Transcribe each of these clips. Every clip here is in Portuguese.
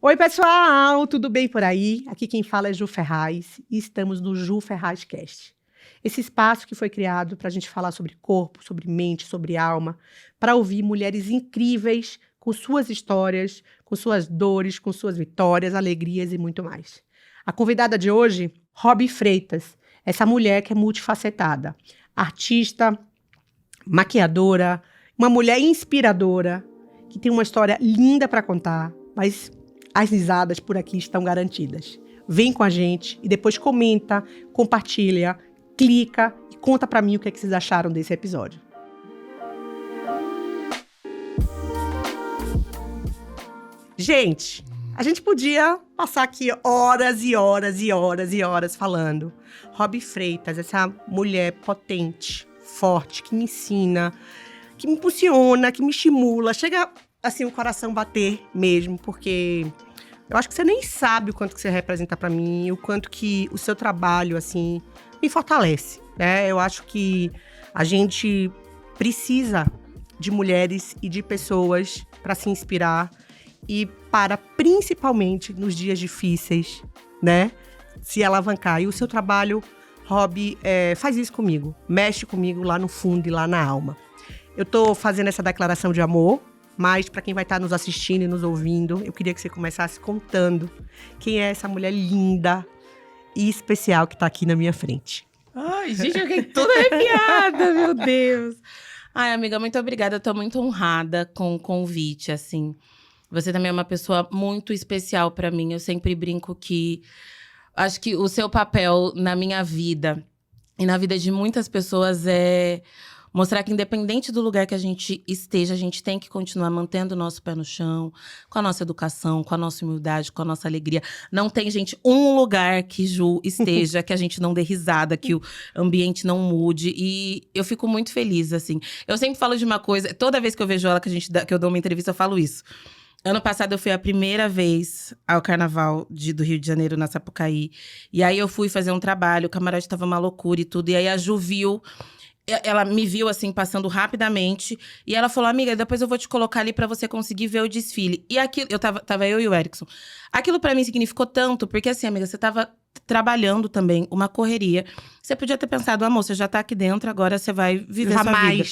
Oi, pessoal, tudo bem por aí? Aqui quem fala é Ju Ferraz e estamos no Ju Ferraz Cast. Esse espaço que foi criado para a gente falar sobre corpo, sobre mente, sobre alma, para ouvir mulheres incríveis com suas histórias, com suas dores, com suas vitórias, alegrias e muito mais. A convidada de hoje, Robi Freitas, essa mulher que é multifacetada, artista, maquiadora, uma mulher inspiradora, que tem uma história linda para contar, mas as risadas por aqui estão garantidas. Vem com a gente e depois comenta, compartilha, clica e conta para mim o que é que vocês acharam desse episódio. Gente, a gente podia passar aqui horas e horas e horas e horas falando. Robi Freitas, essa mulher potente, forte, que me ensina, que me impulsiona, que me estimula. Chega, assim, o coração bater mesmo, porque eu acho que você nem sabe o quanto que você representa pra mim, o quanto que o seu trabalho, assim, me fortalece, né? Eu acho que a gente precisa de mulheres e de pessoas para se inspirar e para, principalmente, nos dias difíceis, né? Se alavancar. E o seu trabalho, Robi, faz isso comigo. Mexe comigo lá no fundo e lá na alma. Eu tô fazendo essa declaração de amor, mas para quem vai estar nos assistindo e nos ouvindo, eu queria que você começasse contando quem é essa mulher linda e especial que tá aqui na minha frente. Ai, gente, eu fiquei toda arrepiada, meu Deus. Ai, amiga, muito obrigada. Eu tô muito honrada com o convite, assim. Você também é uma pessoa muito especial pra mim. Eu sempre brinco que acho que o seu papel na minha vida e na vida de muitas pessoas é mostrar que, independente do lugar que a gente esteja, a gente tem que continuar mantendo o nosso pé no chão, com a nossa educação, com a nossa humildade, com a nossa alegria. Não tem, gente, um lugar que Ju esteja, que a gente não dê risada, que o ambiente não mude. E eu fico muito feliz, assim. Eu sempre falo de uma coisa, toda vez que eu vejo ela, que eu dou uma entrevista, eu falo isso. Ano passado eu fui a primeira vez ao Carnaval do Rio de Janeiro, na Sapucaí. E aí eu fui fazer um trabalho, o camarote tava uma loucura e tudo. E aí a Ju viu. Ela me viu, assim, passando rapidamente. E ela falou, amiga, depois eu vou te colocar ali pra você conseguir ver o desfile. E aquilo, tava eu e o Erickson. Aquilo pra mim significou tanto, porque assim, amiga, você tava trabalhando também, uma correria. Você podia ter pensado, amor, você já tá aqui dentro, agora você vai viver sua vida.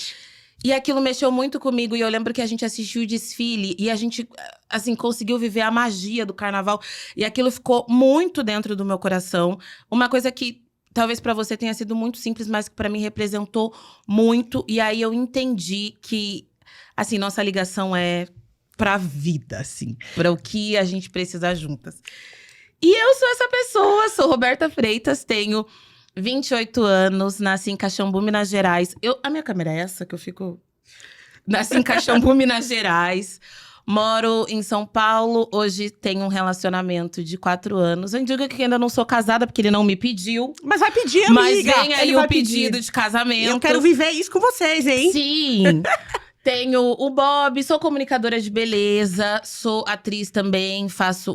E aquilo mexeu muito comigo. E eu lembro que a gente assistiu o desfile. E a gente, assim, conseguiu viver a magia do carnaval. E aquilo ficou muito dentro do meu coração. Uma coisa que talvez pra você tenha sido muito simples, mas que pra mim representou muito. E aí eu entendi que, assim, nossa ligação é pra vida, assim. Pra o que a gente precisa juntas. E eu sou essa pessoa, sou Roberta Freitas, tenho 28 anos, nasci em Caxambu, Minas Gerais. A minha câmera é essa que eu fico... Nasci em Caxambu, Minas Gerais. Moro em São Paulo, hoje tenho um relacionamento de 4 anos. Eu digo que ainda não sou casada, porque ele não me pediu. Mas vai pedir, amiga! Mas vem aí o pedido de casamento. Eu quero viver isso com vocês, hein? Sim! Tenho o Bob, sou comunicadora de beleza, sou atriz também,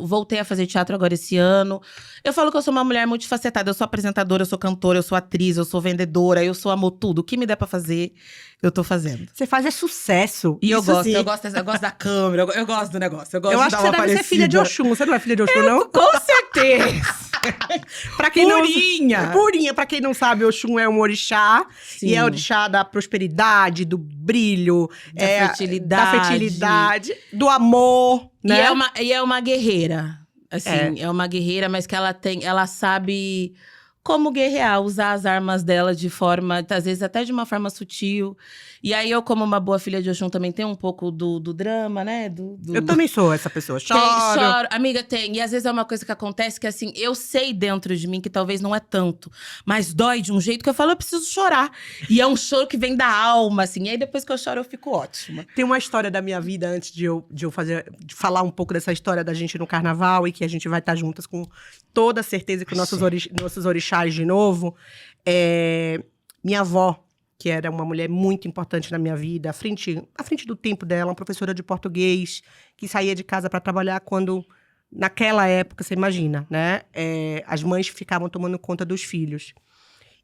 voltei a fazer teatro agora esse ano. Eu falo que eu sou uma mulher multifacetada, eu sou apresentadora, eu sou cantora, eu sou atriz, eu sou vendedora, eu sou amor tudo. O que me der pra fazer, eu tô fazendo. Você faz sucesso. E eu gosto, sim. eu gosto da câmera, eu gosto do negócio, eu gosto eu de acho dar que você uma deve ser filha de Oxum, você não é filha de Oxum, não? Com certeza! Pra quem Purinha! Purinha, pra quem não sabe, Oxum é um orixá. Sim. E é orixá da prosperidade, do brilho. Da fertilidade, do amor, né? E é uma guerreira. Assim, é uma guerreira, mas que ela sabe como guerrear, usar as armas dela de forma, às vezes até de uma forma sutil. E aí eu, como uma boa filha de Oxum, também tenho um pouco do drama, né? Eu também sou essa pessoa, choro. Amiga, tem. E às vezes é uma coisa que acontece que, assim, eu sei dentro de mim que talvez não é tanto. Mas dói de um jeito que eu falo, eu preciso chorar. E é um choro que vem da alma, assim. E aí depois que eu choro, eu fico ótima. Tem uma história da minha vida, antes de falar um pouco dessa história da gente no carnaval. E que a gente vai estar juntas com toda certeza com nossos orixás de novo. Minha avó, que era uma mulher muito importante na minha vida, à frente do tempo dela, uma professora de português, que saía de casa para trabalhar quando, naquela época, você imagina, né? As mães ficavam tomando conta dos filhos.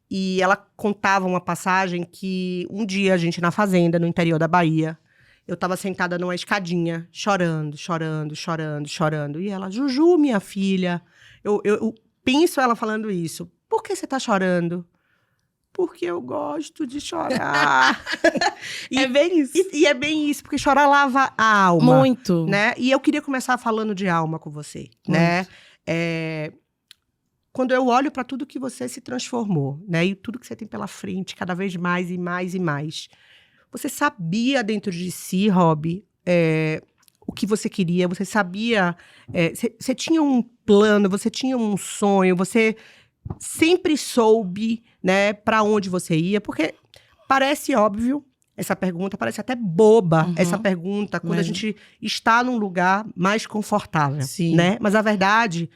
E ela contava uma passagem que um dia a gente, na fazenda, no interior da Bahia, eu tava sentada numa escadinha, chorando, chorando, chorando, chorando. E ela, Juju, minha filha, eu penso ela falando isso. Por que você tá chorando? Porque eu gosto de chorar. É bem isso. E é bem isso, porque chorar lava a alma. Muito. Né? E eu queria começar falando de alma com você, né? Quando eu olho para tudo que você se transformou, né? E tudo que você tem pela frente, cada vez mais e mais e mais. Você sabia dentro de si, Rob, o que você queria? Você sabia... Você tinha um plano, você tinha um sonho, você sempre soube, né, para onde você ia? Porque parece óbvio essa pergunta, parece até boba essa pergunta, quando a gente está num lugar mais confortável, Sim. né? Mas a verdade,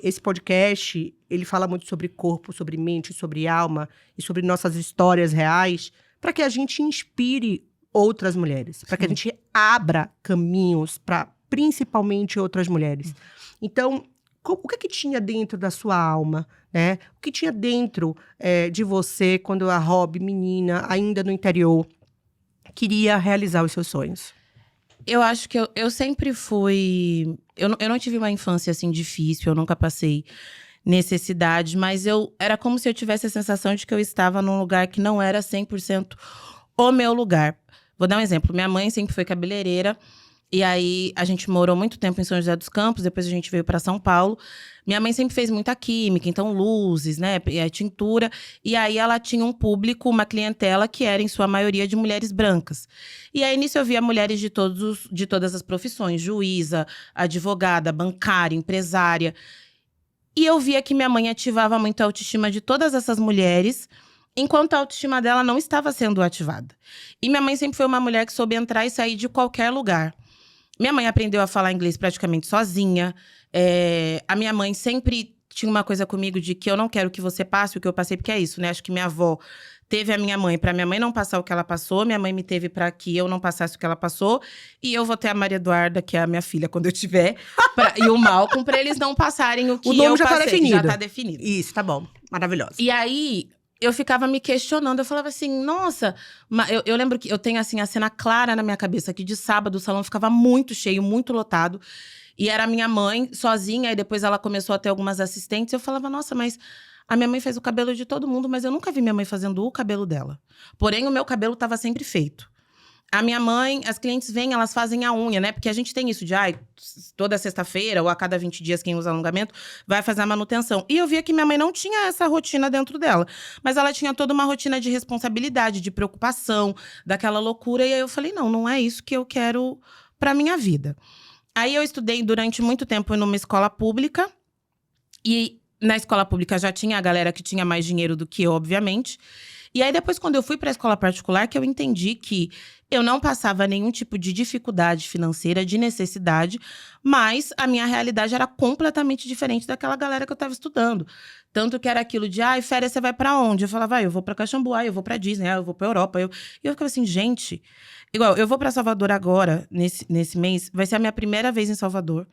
esse podcast, ele fala muito sobre corpo, sobre mente, sobre alma e sobre nossas histórias reais, para que a gente inspire outras mulheres, para que a gente abra caminhos para principalmente outras mulheres. Então, o que tinha dentro da sua alma, né? O que tinha dentro de você quando a Rob, menina, ainda no interior, queria realizar os seus sonhos? Eu acho que eu sempre fui... Eu não tive uma infância, assim, difícil. Eu nunca passei necessidade. Mas era como se eu tivesse a sensação de que eu estava num lugar que não era 100% o meu lugar. Vou dar um exemplo. Minha mãe sempre foi cabeleireira. E aí, a gente morou muito tempo em São José dos Campos. Depois a gente veio para São Paulo. Minha mãe sempre fez muita química. Então, luzes, né? Tintura. E aí, ela tinha um público, uma clientela que era, em sua maioria, de mulheres brancas. E aí, nisso, eu via mulheres de todas as profissões. Juíza, advogada, bancária, empresária. E eu via que minha mãe ativava muito a autoestima de todas essas mulheres, enquanto a autoestima dela não estava sendo ativada. E minha mãe sempre foi uma mulher que soube entrar e sair de qualquer lugar. Minha mãe aprendeu a falar inglês praticamente sozinha. A minha mãe sempre tinha uma coisa comigo de que eu não quero que você passe o que eu passei, porque é isso, né? Acho que minha avó teve a minha mãe para minha mãe não passar o que ela passou. Minha mãe me teve para que eu não passasse o que ela passou. E eu vou ter a Maria Eduarda, que é a minha filha, quando eu tiver. E o Malcolm, para eles não passarem o que eu passei. O nome já tá definido. Já tá definido. Isso, tá bom. Maravilhosa. E aí, eu ficava me questionando. Eu falava assim, nossa… Eu lembro que eu tenho, assim, a cena clara na minha cabeça. Que de sábado o salão ficava muito cheio, muito lotado. E era a minha mãe, sozinha. E depois ela começou a ter algumas assistentes. Eu falava, nossa, mas… A minha mãe fez o cabelo de todo mundo, mas eu nunca vi minha mãe fazendo o cabelo dela. Porém, o meu cabelo estava sempre feito. A minha mãe, as clientes vêm, elas fazem a unha, né? Porque a gente tem isso de, toda sexta-feira ou a cada 20 dias, quem usa alongamento, vai fazer a manutenção. E eu via que minha mãe não tinha essa rotina dentro dela. Mas ela tinha toda uma rotina de responsabilidade, de preocupação, daquela loucura. E aí eu falei, não é isso que eu quero pra minha vida. Aí eu estudei durante muito tempo numa escola pública. E na escola pública já tinha a galera que tinha mais dinheiro do que eu, obviamente. E aí depois, quando eu fui pra escola particular, que eu entendi que eu não passava nenhum tipo de dificuldade financeira, de necessidade, mas a minha realidade era completamente diferente daquela galera que eu tava estudando. Tanto que era aquilo de, férias você vai pra onde? Eu falava, eu vou pra Caxambu, eu vou pra Disney, eu vou pra Europa. E eu ficava assim, gente… Igual, eu vou pra Salvador agora, nesse mês, vai ser a minha primeira vez em Salvador.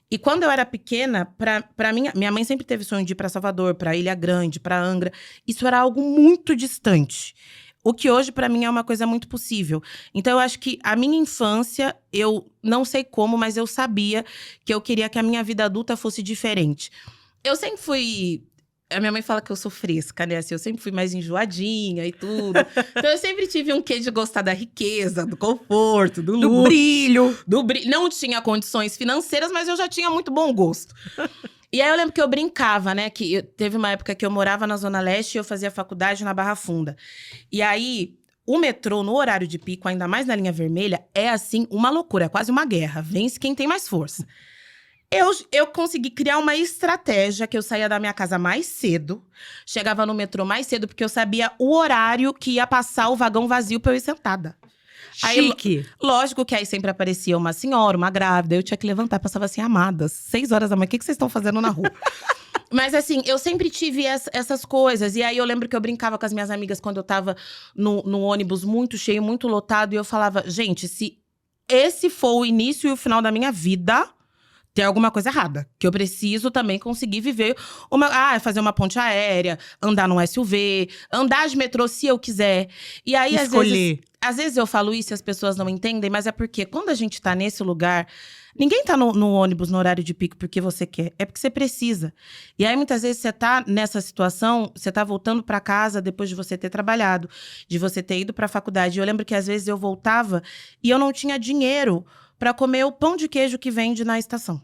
E quando eu era pequena, pra minha mãe sempre teve sonho de ir pra Salvador, pra Ilha Grande, pra Angra. Isso era algo muito distante. O que hoje, pra mim, é uma coisa muito possível. Então, eu acho que a minha infância, eu não sei como, mas eu sabia que eu queria que a minha vida adulta fosse diferente. Eu sempre fui… A minha mãe fala que eu sou fresca, né? Assim, eu sempre fui mais enjoadinha e tudo. Então, eu sempre tive um quê de gostar da riqueza, do conforto, do luxo. Do brilho. Não tinha condições financeiras, mas eu já tinha muito bom gosto. E aí, eu lembro que eu brincava, né? Que teve uma época que eu morava na Zona Leste e eu fazia faculdade na Barra Funda. E aí, o metrô, no horário de pico, ainda mais na linha vermelha, é assim, uma loucura. É quase uma guerra. Vence quem tem mais força. Eu consegui criar uma estratégia que eu saía da minha casa mais cedo, chegava no metrô mais cedo, porque eu sabia o horário que ia passar o vagão vazio pra eu ir sentada. Chique. Aí, lógico que aí sempre aparecia uma senhora, uma grávida, eu tinha que levantar, passava assim, amadas, 6 horas da manhã, o que vocês estão fazendo na rua? Mas assim, eu sempre tive essas coisas. E aí eu lembro que eu brincava com as minhas amigas quando eu tava no ônibus muito cheio, muito lotado, e eu falava, gente, se esse for o início e o final da minha vida… Tem alguma coisa errada. Que eu preciso também conseguir viver fazer uma ponte aérea, andar num SUV, andar de metrô se eu quiser. E aí, Escolher. às vezes eu falo isso e as pessoas não entendem, mas é porque quando a gente tá nesse lugar, ninguém tá no ônibus no horário de pico porque você quer, é porque você precisa. E aí, muitas vezes, você tá nessa situação, você tá voltando pra casa depois de você ter trabalhado, de você ter ido pra faculdade. Eu lembro que, às vezes, eu voltava e eu não tinha dinheiro pra comer o pão de queijo que vende na estação.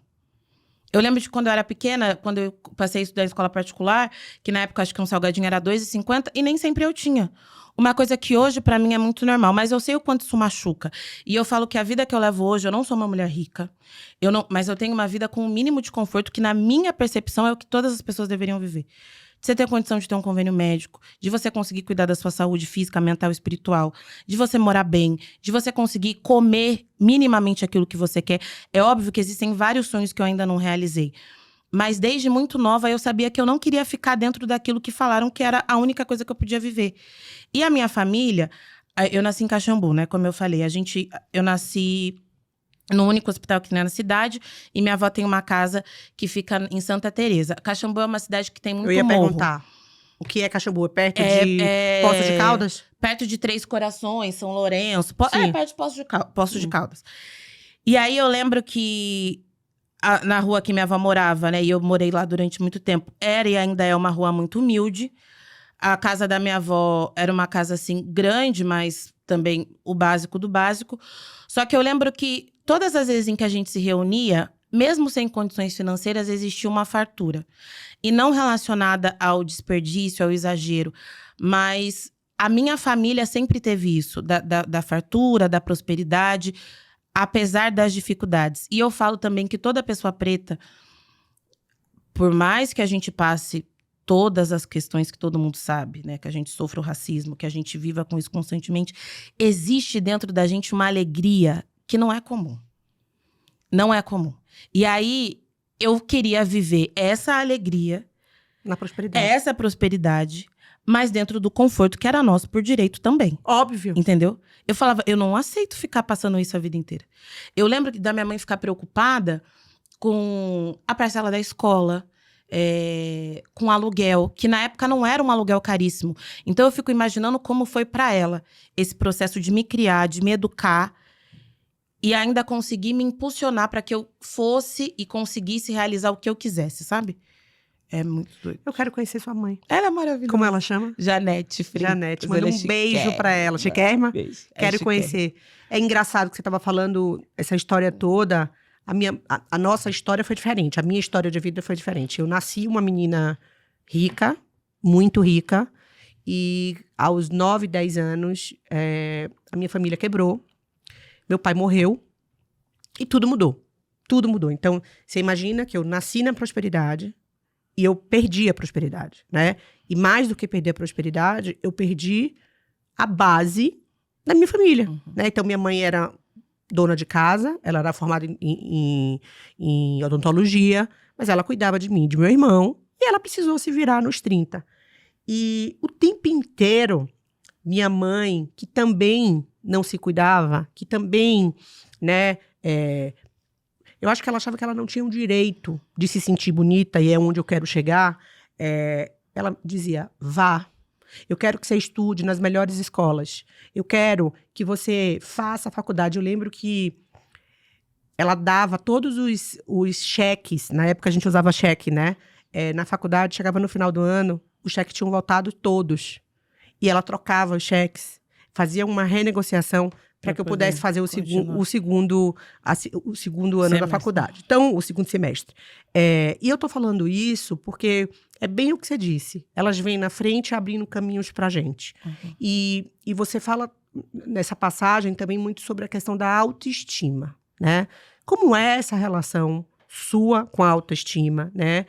Eu lembro de quando eu era pequena, quando eu passei a estudar em escola particular, que na época acho que um salgadinho era R$2,50 e nem sempre eu tinha. Uma coisa que hoje pra mim é muito normal, mas eu sei o quanto isso machuca. E eu falo que a vida que eu levo hoje, eu não sou uma mulher rica, mas eu tenho uma vida com um mínimo de conforto que na minha percepção é o que todas as pessoas deveriam viver. De você ter condição de ter um convênio médico, de você conseguir cuidar da sua saúde física, mental e espiritual, de você morar bem, de você conseguir comer minimamente aquilo que você quer. É óbvio que existem vários sonhos que eu ainda não realizei. Mas desde muito nova eu sabia que eu não queria ficar dentro daquilo que falaram que era a única coisa que eu podia viver. E a minha família, eu nasci em Caxambu, né? Como eu falei, eu nasci no único hospital que tem na cidade, e minha avó tem uma casa que fica em Santa Teresa. Caxambu é uma cidade que tem muito morro. Eu ia perguntar, o que é Caxambu? É perto de Poços de Caldas? Perto de Três Corações, São Lourenço. perto de Poços de Caldas. E aí eu lembro que na rua que minha avó morava, né? E eu morei lá durante muito tempo. Era e ainda é uma rua muito humilde. A casa da minha avó era uma casa, assim, grande, mas também o básico do básico. Só que eu lembro que todas as vezes em que a gente se reunia, mesmo sem condições financeiras, existia uma fartura. E não relacionada ao desperdício, ao exagero. Mas a minha família sempre teve isso, da fartura, da prosperidade, apesar das dificuldades. E eu falo também que toda pessoa preta, por mais que a gente passe todas as questões que todo mundo sabe, né? Que a gente sofra o racismo, que a gente viva com isso constantemente, existe dentro da gente uma alegria que não é comum. Não é comum. E aí, eu queria viver essa alegria, na prosperidade. Essa prosperidade, mas dentro do conforto que era nosso por direito também. Óbvio. Entendeu? Eu falava, eu não aceito ficar passando isso a vida inteira. Eu lembro da minha mãe ficar preocupada com a parcela da escola, com aluguel, que na época não era um aluguel caríssimo. Então eu fico imaginando como foi para ela esse processo de me criar, de me educar e ainda conseguir me impulsionar para que eu fosse e conseguisse realizar o que eu quisesse, sabe? É muito doido. Eu quero conhecer sua mãe. Ela é maravilhosa. Como ela chama? Janete Freitas. Janete, manda um beijo pra ela. Chiquérrima? Quero conhecer. É engraçado que você tava falando essa história toda. A nossa história foi diferente. A minha história de vida foi diferente. Eu nasci uma menina rica, muito rica. E aos 9, 10 anos, a minha família quebrou. Meu pai morreu. E tudo mudou. Tudo mudou. Então, você imagina que eu nasci na prosperidade e eu perdi a prosperidade, né? E mais do que perder a prosperidade, eu perdi a base da minha família, né? Então, minha mãe era dona de casa, ela era formada em odontologia, mas ela cuidava de mim, de meu irmão, e ela precisou se virar nos 30. E o tempo inteiro, minha mãe, que também não se cuidava, que também, né, eu acho que ela achava que ela não tinha o direito de se sentir bonita, e é onde eu quero chegar, ela dizia, vá. Eu quero que você estude nas melhores escolas. Eu quero que você faça a faculdade. Eu lembro que ela dava todos os cheques. Na época a gente usava cheque, né? Na faculdade, chegava no final do ano, os cheques tinham voltado todos. E ela trocava os cheques. Fazia uma renegociação para que eu pudesse fazer o segundo ano da faculdade. Então, o segundo semestre. E eu tô falando isso porque é bem o que você disse. Elas vêm na frente abrindo caminhos pra gente. E você fala nessa passagem também muito sobre a questão da autoestima, né? Como é essa relação sua com a autoestima, né?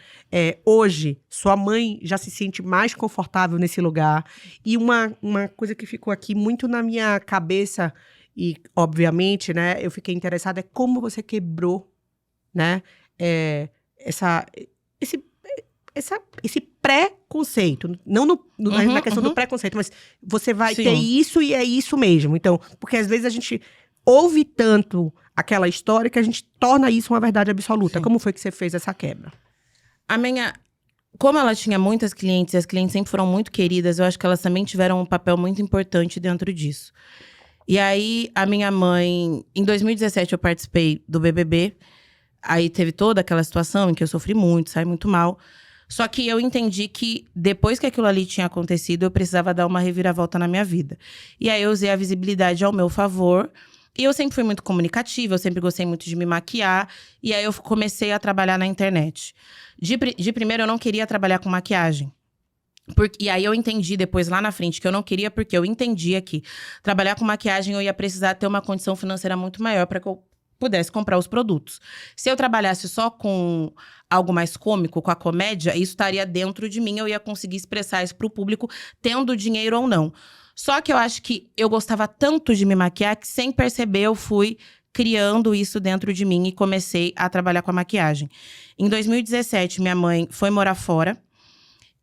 Hoje, sua mãe já se sente mais confortável nesse lugar. E uma coisa que ficou aqui muito na minha cabeça, e obviamente, né, eu fiquei interessada, é como você quebrou, né, esse preconceito. Não na questão do preconceito, mas você vai ter isso e é isso mesmo. Então, porque às vezes a gente ouve tanto aquela história que a gente torna isso uma verdade absoluta. Sim. Como foi que você fez essa quebra? Como ela tinha muitas clientes, e as clientes sempre foram muito queridas, eu acho que elas também tiveram um papel muito importante dentro disso. E aí, a minha mãe… Em 2017, eu participei do BBB. Aí, teve toda aquela situação em que eu sofri muito, saí muito mal. Só que eu entendi que, depois que aquilo ali tinha acontecido, eu precisava dar uma reviravolta na minha vida. E aí, eu usei a visibilidade ao meu favor. E eu sempre fui muito comunicativa, eu sempre gostei muito de me maquiar. E aí, eu comecei a trabalhar na internet. De primeiro, eu não queria trabalhar com maquiagem. E aí eu entendi depois, lá na frente, que eu não queria, porque eu entendia que trabalhar com maquiagem eu ia precisar ter uma condição financeira muito maior para que eu pudesse comprar os produtos. Se eu trabalhasse só com algo mais cômico, com a comédia, isso estaria dentro de mim, eu ia conseguir expressar isso pro público, tendo dinheiro ou não. Só que eu acho que eu gostava tanto de me maquiar que, sem perceber, eu fui criando isso dentro de mim e comecei a trabalhar com a maquiagem. Em 2017, minha mãe foi morar fora.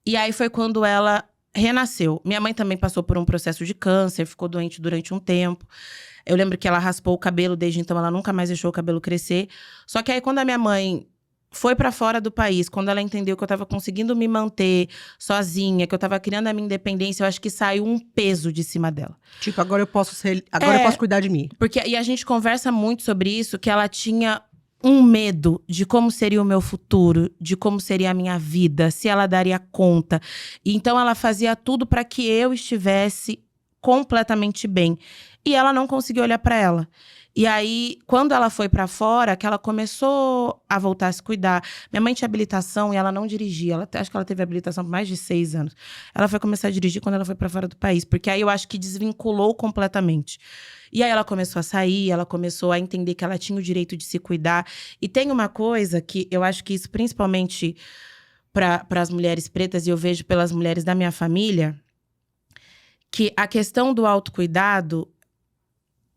E aí foi quando ela renasceu. Minha mãe também passou por um processo de câncer, ficou doente durante um tempo. Eu lembro que ela raspou o cabelo, desde então ela nunca mais deixou o cabelo crescer. Só que aí, quando a minha mãe foi pra fora do país, quando ela entendeu que eu tava conseguindo me manter sozinha, que eu tava criando a minha independência, eu acho que saiu um peso de cima dela. Tipo, agora eu posso eu posso cuidar de mim. E a gente conversa muito sobre isso, que ela tinha um medo de como seria o meu futuro, de como seria a minha vida, se ela daria conta. E então ela fazia tudo para que eu estivesse completamente bem. E ela não conseguiu olhar para ela. E aí, quando ela foi para fora, que ela começou a voltar a se cuidar. Minha mãe tinha habilitação e ela não dirigia. Acho que ela teve habilitação por mais de 6 anos. Ela foi começar a dirigir quando ela foi para fora do país. Porque aí eu acho que desvinculou completamente. E aí ela começou a sair, ela começou a entender que ela tinha o direito de se cuidar. E tem uma coisa que eu acho que isso, principalmente para as mulheres pretas, e eu vejo pelas mulheres da minha família, que a questão do autocuidado,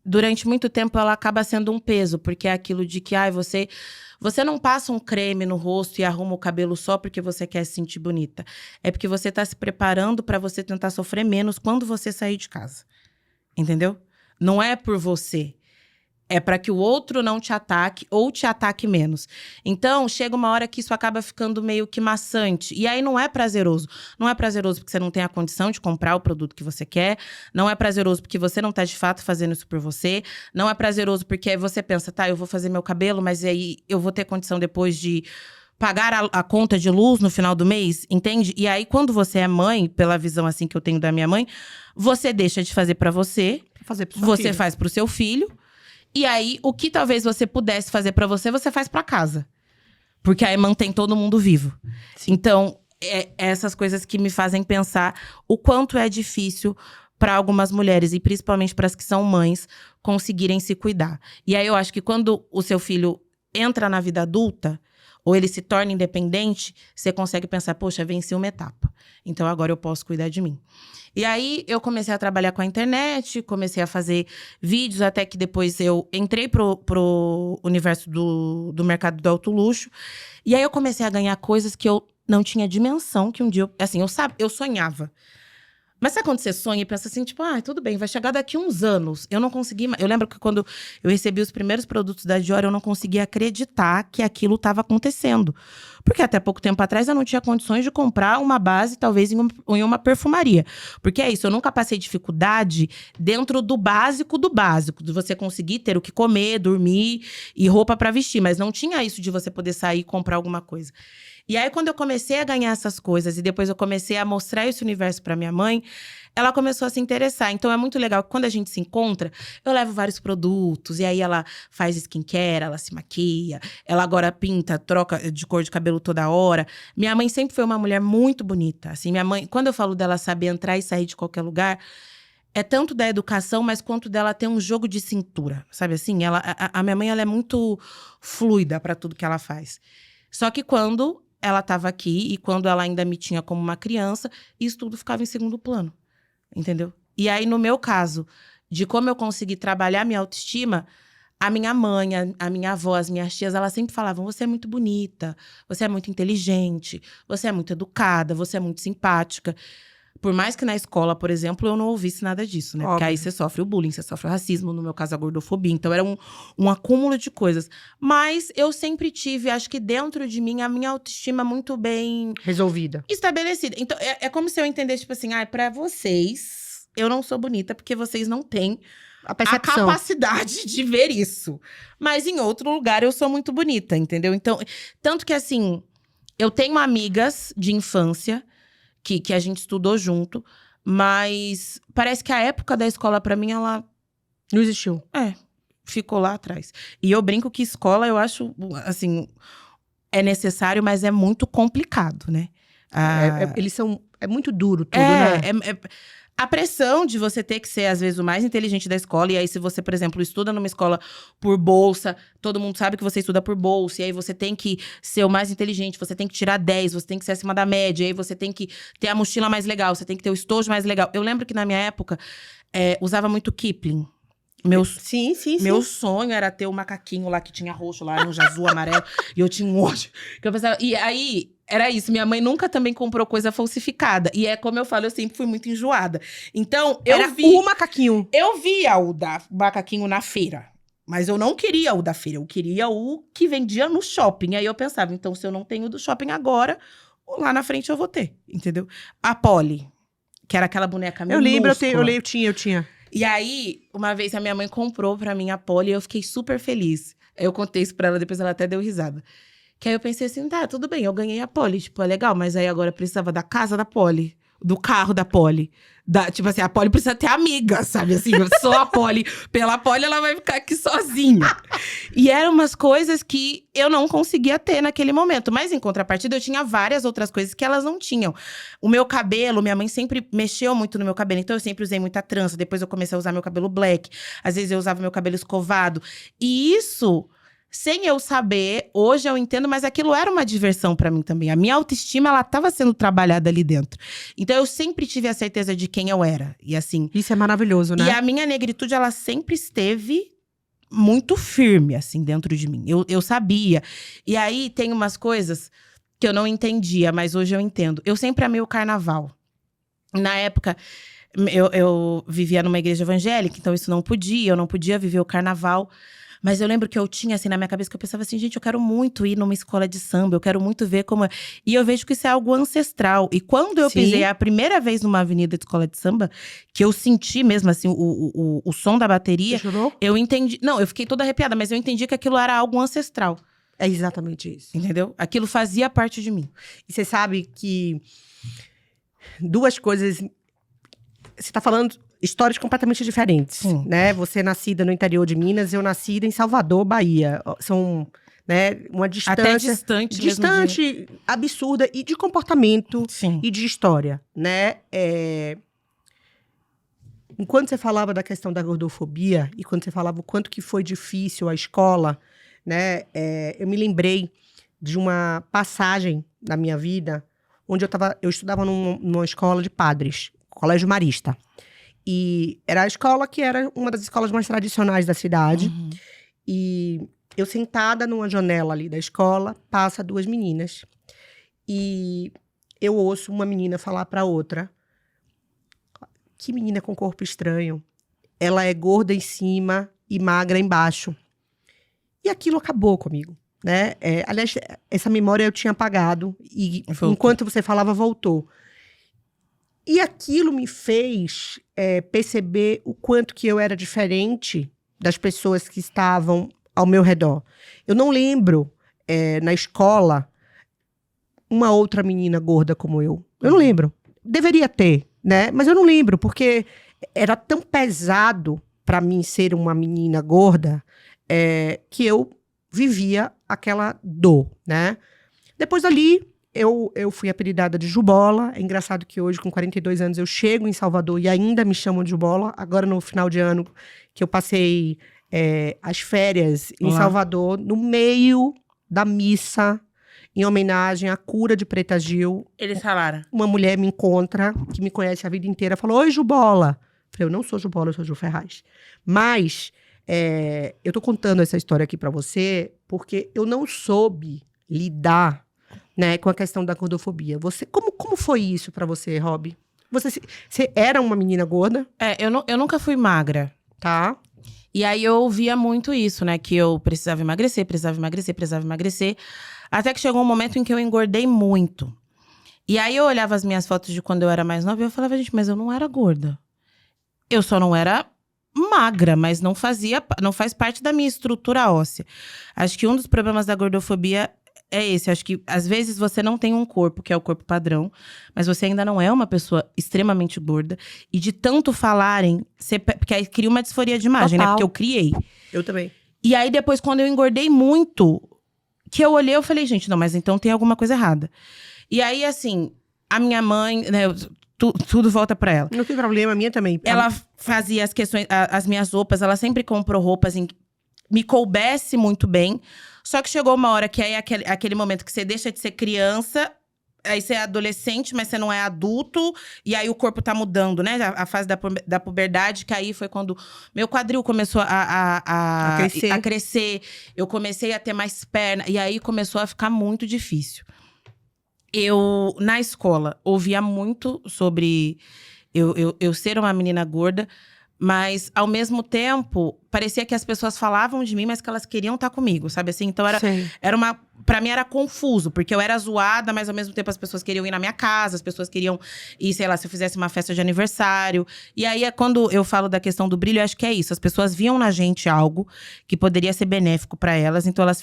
durante muito tempo, ela acaba sendo um peso. Porque é aquilo de que, você não passa um creme no rosto e arruma o cabelo só porque você quer se sentir bonita. É porque você tá se preparando para você tentar sofrer menos quando você sair de casa. Entendeu? Não é por você. É para que o outro não te ataque ou te ataque menos. Então, chega uma hora que isso acaba ficando meio que maçante. E aí não é prazeroso. Não é prazeroso porque você não tem a condição de comprar o produto que você quer. Não é prazeroso porque você não tá de fato fazendo isso por você. Não é prazeroso porque você pensa, eu vou fazer meu cabelo, mas aí eu vou ter condição depois de pagar a conta de luz no final do mês, entende? E aí, quando você é mãe, pela visão assim que eu tenho da minha mãe, você deixa de fazer pra você, você faz pro seu filho. E aí, o que talvez você pudesse fazer pra você, você faz pra casa. Porque aí mantém todo mundo vivo. Sim. Então, essas coisas que me fazem pensar o quanto é difícil para algumas mulheres, e principalmente para as que são mães, conseguirem se cuidar. E aí, eu acho que quando o seu filho entra na vida adulta, ou ele se torna independente, você consegue pensar, poxa, venci uma etapa. Então, agora eu posso cuidar de mim. E aí, eu comecei a trabalhar com a internet, comecei a fazer vídeos, até que depois eu entrei pro universo do mercado do alto luxo. E aí, eu comecei a ganhar coisas que eu não tinha dimensão, que um dia, eu sonhava. Mas sabe quando você sonha e pensa assim, tipo, tudo bem, vai chegar daqui uns anos. Eu não consegui… Eu lembro que quando eu recebi os primeiros produtos da Dior, eu não conseguia acreditar que aquilo estava acontecendo. Porque até pouco tempo atrás eu não tinha condições de comprar uma base, talvez, em uma perfumaria. Porque é isso, eu nunca passei dificuldade dentro do básico, de você conseguir ter o que comer, dormir e roupa para vestir. Mas não tinha isso de você poder sair e comprar alguma coisa. E aí, quando eu comecei a ganhar essas coisas e depois eu comecei a mostrar esse universo pra minha mãe, ela começou a se interessar. Então, é muito legal que quando a gente se encontra, eu levo vários produtos. E aí, ela faz skincare, ela se maquia. Ela agora pinta, troca de cor de cabelo toda hora. Minha mãe sempre foi uma mulher muito bonita. Assim, minha mãe, quando eu falo dela saber entrar e sair de qualquer lugar, é tanto da educação, mas quanto dela ter um jogo de cintura. Sabe assim? A minha mãe, ela é muito fluida pra tudo que ela faz. Só que quando ela estava aqui e quando ela ainda me tinha como uma criança, isso tudo ficava em segundo plano, entendeu? E aí, no meu caso, de como eu consegui trabalhar minha autoestima, a minha mãe, a minha avó, as minhas tias, elas sempre falavam, você é muito bonita, você é muito inteligente, você é muito educada, você é muito simpática. Por mais que na escola, por exemplo, eu não ouvisse nada disso, né? Óbvio. Porque aí você sofre o bullying, você sofre o racismo, no meu caso a gordofobia. Então era um acúmulo de coisas. Mas eu sempre tive, acho que dentro de mim, a minha autoestima muito bem… resolvida. Estabelecida. Então é como se eu entendesse, tipo assim, pra vocês, eu não sou bonita porque vocês não têm A a percepção. capacidade de ver isso. Mas em outro lugar eu sou muito bonita, entendeu? Então, tanto que assim, eu tenho amigas de infância que a gente estudou junto, mas parece que a época da escola pra mim, ela Não existiu. ficou lá atrás. E eu brinco que escola, eu acho, assim, é necessário, mas é muito complicado, né? Eles são… É muito duro tudo, né? A pressão de você ter que ser, às vezes, o mais inteligente da escola. E aí, se você, por exemplo, estuda numa escola por bolsa, todo mundo sabe que você estuda por bolsa. E aí, você tem que ser o mais inteligente, você tem que tirar 10, você tem que ser acima da média. E aí, você tem que ter a mochila mais legal, você tem que ter o estojo mais legal. Eu lembro que, na minha época, usava muito Kipling. Sim. Meu sonho era ter o macaquinho lá que tinha roxo, laranja, azul, amarelo. E eu tinha um monte. Que eu pensava, e aí, era isso. Minha mãe nunca também comprou coisa falsificada. E é como eu falo, eu sempre fui muito enjoada. Então, Era o macaquinho. eu via o macaquinho na feira. Mas eu não queria o da feira. Eu queria o que vendia no shopping. Aí eu pensava, então, se eu não tenho do shopping agora, lá na frente eu vou ter. Entendeu? A Polly, que era aquela boneca minúscula. Eu lembro, eu tinha. E aí, uma vez a minha mãe comprou pra mim a Polly e eu fiquei super feliz. Aí eu contei isso pra ela, depois ela até deu risada. Que aí eu pensei assim, tá, tudo bem, eu ganhei a Polly, tipo, é legal. Mas aí agora eu precisava da casa da Polly, do carro da Polly. Tipo assim, a Polly precisa ter amiga, sabe? Assim, eu sou a Polly. Pela Polly, ela vai ficar aqui sozinha. E eram umas coisas que eu não conseguia ter naquele momento. Mas, em contrapartida, eu tinha várias outras coisas que elas não tinham. O meu cabelo, minha mãe sempre mexeu muito no meu cabelo. Então, eu sempre usei muita trança. Depois, eu comecei a usar meu cabelo black. Às vezes, eu usava meu cabelo escovado. E isso… Sem eu saber, hoje eu entendo, mas aquilo era uma diversão pra mim também. A minha autoestima, ela tava sendo trabalhada ali dentro. Então, eu sempre tive a certeza de quem eu era. E assim… Isso é maravilhoso, né? E a minha negritude, ela sempre esteve muito firme, assim, dentro de mim. Eu sabia. E aí, tem umas coisas que eu não entendia, mas hoje eu entendo. Eu sempre amei o carnaval. Na época… Eu vivia numa igreja evangélica, então isso não podia. Eu não podia viver o carnaval. Mas eu lembro que eu tinha, assim, na minha cabeça, que eu pensava assim, gente, eu quero muito ir numa escola de samba, eu quero muito ver como… E eu vejo que isso é algo ancestral. E quando eu pisei a primeira vez numa avenida de escola de samba, que eu senti mesmo, assim, o som da bateria… Você chorou? Eu entendi… Não, eu fiquei toda arrepiada, mas eu entendi que aquilo era algo ancestral. É exatamente isso. Entendeu? Aquilo fazia parte de mim. E você sabe que… Duas coisas… Você tá falando… Histórias completamente diferentes, né? Você é nascida no interior de Minas, eu nascida em Salvador, Bahia. São, né, uma distância… Até distante mesmo Distante, absurda, e de comportamento, Sim. e de história, né? Enquanto você falava da questão da gordofobia, e quando você falava o quanto que foi difícil a escola, né? Eu me lembrei de uma passagem na minha vida, onde eu estudava numa escola de padres, Colégio Marista. E era a escola que era uma das escolas mais tradicionais da cidade. Uhum. E eu sentada numa janela ali da escola, passa duas meninas. E eu ouço uma menina falar para outra: que menina com corpo estranho. Ela é gorda em cima e magra embaixo. E aquilo acabou comigo, né? Aliás, essa memória eu tinha apagado. E Voltou. enquanto você falava, voltou. E aquilo me fez perceber o quanto que eu era diferente das pessoas que estavam ao meu redor. Eu não lembro, na escola, uma outra menina gorda como eu. Eu não lembro. Deveria ter, né? Mas eu não lembro, porque era tão pesado para mim ser uma menina gorda, que eu vivia aquela dor, né? Depois dali… Eu fui apelidada de Jubola. É engraçado que hoje, com 42 anos, eu chego em Salvador e ainda me chamam de Jubola. Agora, no final de ano, que eu passei as férias em Salvador, no meio da missa, em homenagem à cura de Preta Gil. Eles falaram. Uma mulher me encontra, que me conhece a vida inteira, falou: oi, Jubola. Eu falei: eu não sou Jubola, eu sou Ju Ferraz. Mas eu tô contando essa história aqui pra você porque eu não soube lidar, né, com a questão da gordofobia. Como foi isso pra você, Rob? Você era uma menina gorda? Eu nunca fui magra. Tá. E aí eu ouvia muito isso, né? Que eu precisava emagrecer, precisava emagrecer, precisava emagrecer. Até que chegou um momento em que eu engordei muito. E aí eu olhava as minhas fotos de quando eu era mais nova e eu falava, gente, mas eu não era gorda. Eu só não era magra, mas não faz parte da minha estrutura óssea. Acho que um dos problemas da gordofobia é esse. Acho que, às vezes, você não tem um corpo, que é o corpo padrão, mas você ainda não é uma pessoa extremamente gorda. E de tanto falarem, porque aí cria uma disforia de imagem, né? Total. Porque eu criei. Eu também. E aí, depois, quando eu engordei muito, que eu olhei, eu falei, gente, não, mas então tem alguma coisa errada. E aí, assim, a minha mãe, né, tudo volta pra ela. Não tem problema, a minha também. Ela fazia as questões, as minhas roupas, ela sempre comprou roupas em que me coubesse muito bem. Só que chegou uma hora que aí aquele momento que você deixa de ser criança, aí você é adolescente, mas você não é adulto, e aí o corpo tá mudando, né? A fase da puberdade, que aí foi quando meu quadril começou a crescer, eu comecei a ter mais perna, e aí começou a ficar muito difícil. Eu, na escola, ouvia muito sobre eu ser uma menina gorda, mas, ao mesmo tempo, parecia que as pessoas falavam de mim, mas que elas queriam estar comigo, sabe assim? Então, pra mim era confuso, porque eu era zoada, mas ao mesmo tempo as pessoas queriam ir na minha casa, as pessoas queriam ir, sei lá, se eu fizesse uma festa de aniversário. E aí, quando eu falo da questão do brilho, eu acho que é isso. As pessoas viam na gente algo que poderia ser benéfico pra elas, então elas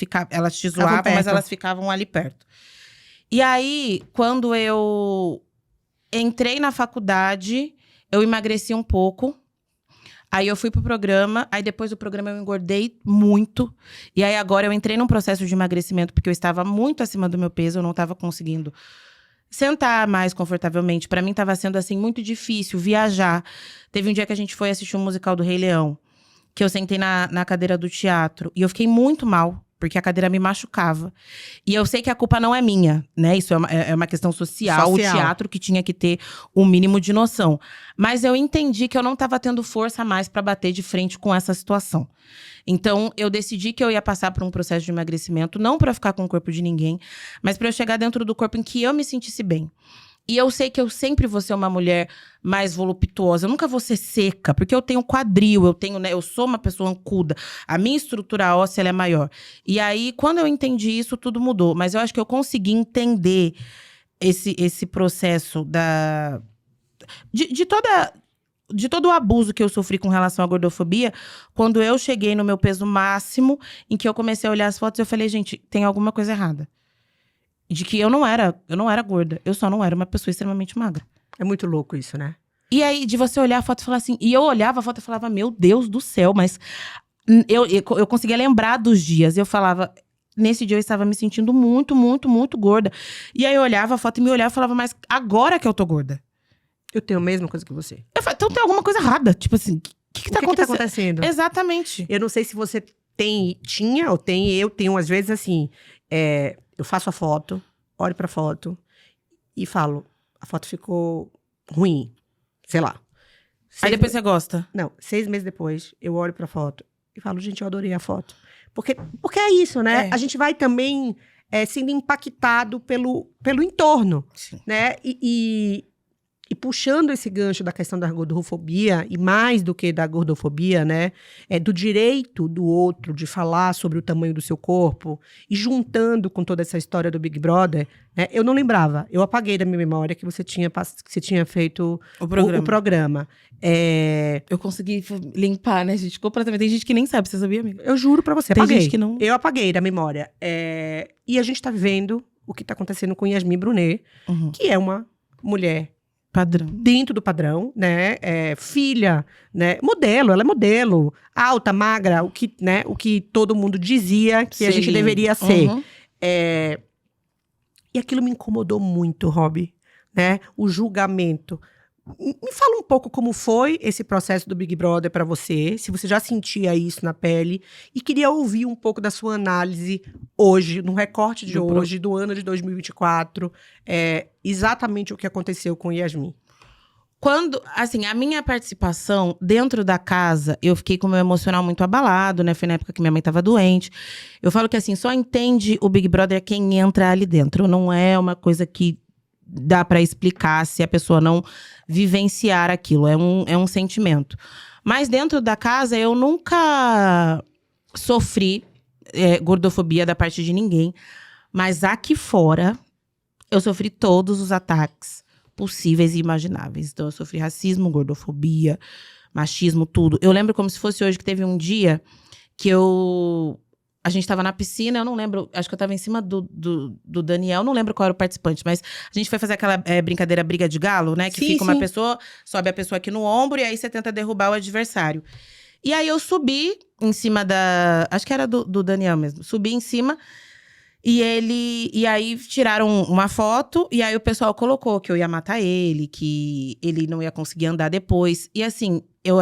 te zoavam, mas elas ficavam ali perto. E aí, quando eu entrei na faculdade, eu emagreci um pouco. Aí eu fui pro programa, aí depois do programa eu engordei muito. E aí agora eu entrei num processo de emagrecimento, porque eu estava muito acima do meu peso, eu não estava conseguindo sentar mais confortavelmente. Pra mim tava sendo, assim, muito difícil viajar. Teve um dia que a gente foi assistir um musical do Rei Leão, que eu sentei na cadeira do teatro. E eu fiquei muito mal, porque a cadeira me machucava. E eu sei que a culpa não é minha, né? Isso é uma questão social. O teatro que tinha que ter o mínimo de noção. Mas eu entendi que eu não estava tendo força mais para bater de frente com essa situação. Então, eu decidi que eu ia passar por um processo de emagrecimento, não para ficar com o corpo de ninguém, mas para eu chegar dentro do corpo em que eu me sentisse bem. E eu sei que eu sempre vou ser uma mulher mais voluptuosa. Eu nunca vou ser seca, porque eu tenho quadril, né, eu sou uma pessoa ancuda. A minha estrutura óssea ela é maior. E aí, quando eu entendi isso, tudo mudou. Mas eu acho que eu consegui entender esse processo de todo o abuso que eu sofri com relação à gordofobia, quando eu cheguei no meu peso máximo, em que eu comecei a olhar as fotos, eu falei, gente, tem alguma coisa errada. De que eu não era gorda. Eu só não era uma pessoa extremamente magra. É muito louco isso, né? E aí, de você olhar a foto e falar assim… E eu olhava a foto e falava, meu Deus do céu, mas… Eu conseguia lembrar dos dias. Eu falava… Nesse dia eu estava me sentindo muito, muito, muito gorda. E aí eu olhava a foto e me olhava e falava, mas agora que eu tô gorda. Eu tenho a mesma coisa que você. Eu falei, então tem alguma coisa errada. Tipo assim, o que tá acontecendo? Exatamente. Eu não sei se você eu tenho às vezes assim… eu faço a foto, olho pra foto e falo, a foto ficou ruim, sei lá. Aí depois você gosta? Não, 6 meses depois, eu olho pra foto e falo, gente, eu adorei a foto. Porque é isso, né? A gente vai também sendo impactado pelo entorno, sim, né? E puxando esse gancho da questão da gordofobia, e mais do que da gordofobia, né? Do direito do outro de falar sobre o tamanho do seu corpo, e juntando com toda essa história do Big Brother, né? Eu não lembrava, eu apaguei da minha memória que você tinha feito o programa. Eu consegui limpar, né, gente? Completamente. Tem gente que nem sabe, você sabia, amiga? Eu juro pra você, tem apaguei. Gente que não… Eu apaguei da memória. E a gente tá vendo o que tá acontecendo com Yasmine Brunet, que é uma mulher padrão. Dentro do padrão, né? Filha, né? Modelo, ela é modelo. Alta, magra, o que todo mundo dizia que a gente deveria ser. E aquilo me incomodou muito, Robi, né? O julgamento. Me fala um pouco como foi esse processo do Big Brother para você, se você já sentia isso na pele, e queria ouvir um pouco da sua análise hoje, no recorte de hoje, do ano de 2024, exatamente o que aconteceu com Yasmine. Quando, assim, a minha participação dentro da casa, eu fiquei com o meu emocional muito abalado, né? Foi na época que minha mãe tava doente. Eu falo que, assim, só entende o Big Brother quem entra ali dentro. Não é uma coisa que dá pra explicar se a pessoa não vivenciar aquilo. É um sentimento. Mas dentro da casa, eu nunca sofri gordofobia da parte de ninguém. Mas aqui fora, eu sofri todos os ataques possíveis e imagináveis. Então, eu sofri racismo, gordofobia, machismo, tudo. Eu lembro como se fosse hoje que teve um dia que a gente tava na piscina, eu não lembro, acho que eu tava em cima do Daniel, não lembro qual era o participante, mas a gente foi fazer aquela brincadeira briga de galo, né? Que Sim, fica uma sim. pessoa, sobe a pessoa aqui no ombro e aí você tenta derrubar o adversário. E aí eu subi em cima acho que era do Daniel mesmo, subi em cima e aí tiraram uma foto e aí o pessoal colocou que eu ia matar ele, que ele não ia conseguir andar depois. E assim, eu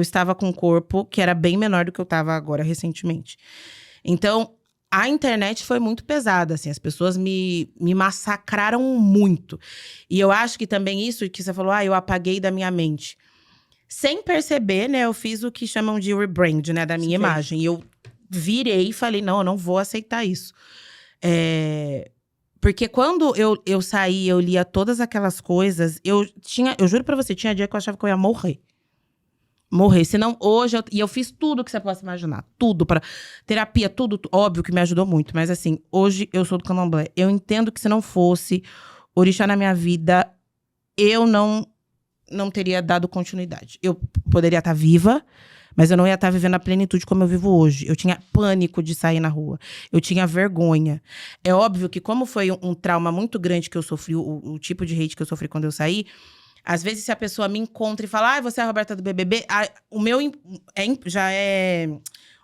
estava com um corpo que era bem menor do que eu estava agora recentemente. Então, a internet foi muito pesada, assim. As pessoas me massacraram muito. E eu acho que também isso que você falou, eu apaguei da minha mente. Sem perceber, né, eu fiz o que chamam de rebrand, né, da minha imagem. E eu virei e falei, não, eu não vou aceitar isso. Porque quando eu saí, eu lia todas aquelas coisas, eu juro pra você, tinha dia que eu achava que eu ia morrer. Senão, hoje, eu fiz tudo que você possa imaginar. Tudo, para terapia, tudo. Óbvio que me ajudou muito. Mas assim, hoje eu sou do candomblé. Eu entendo que se não fosse orixá na minha vida, eu não teria dado continuidade. Eu poderia estar viva, mas eu não ia estar vivendo a plenitude como eu vivo hoje. Eu tinha pânico de sair na rua. Eu tinha vergonha. É óbvio que como foi um trauma muito grande que eu sofri, o tipo de hate que eu sofri quando eu saí, às vezes, se a pessoa me encontra e fala, você é a Roberta do BBB, o meu já é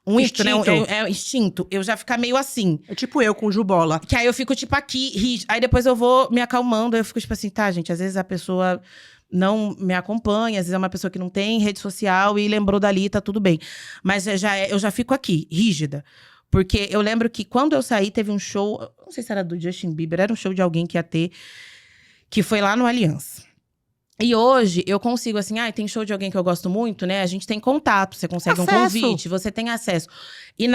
um instinto, né? É instinto. Eu já ficar meio assim. É tipo eu com Jubola. Que aí eu fico, tipo, aqui, aí depois eu vou me acalmando. Aí eu fico, tipo assim, tá, gente, às vezes a pessoa não me acompanha, às vezes é uma pessoa que não tem rede social e lembrou dali, tá tudo bem. Mas eu já fico aqui, rígida. Porque eu lembro que quando eu saí, teve um show, não sei se era do Justin Bieber, era um show de alguém que ia ter, que foi lá no Aliança. E hoje, eu consigo, assim, tem show de alguém que eu gosto muito, né? A gente tem contato, você consegue um convite, você tem acesso. E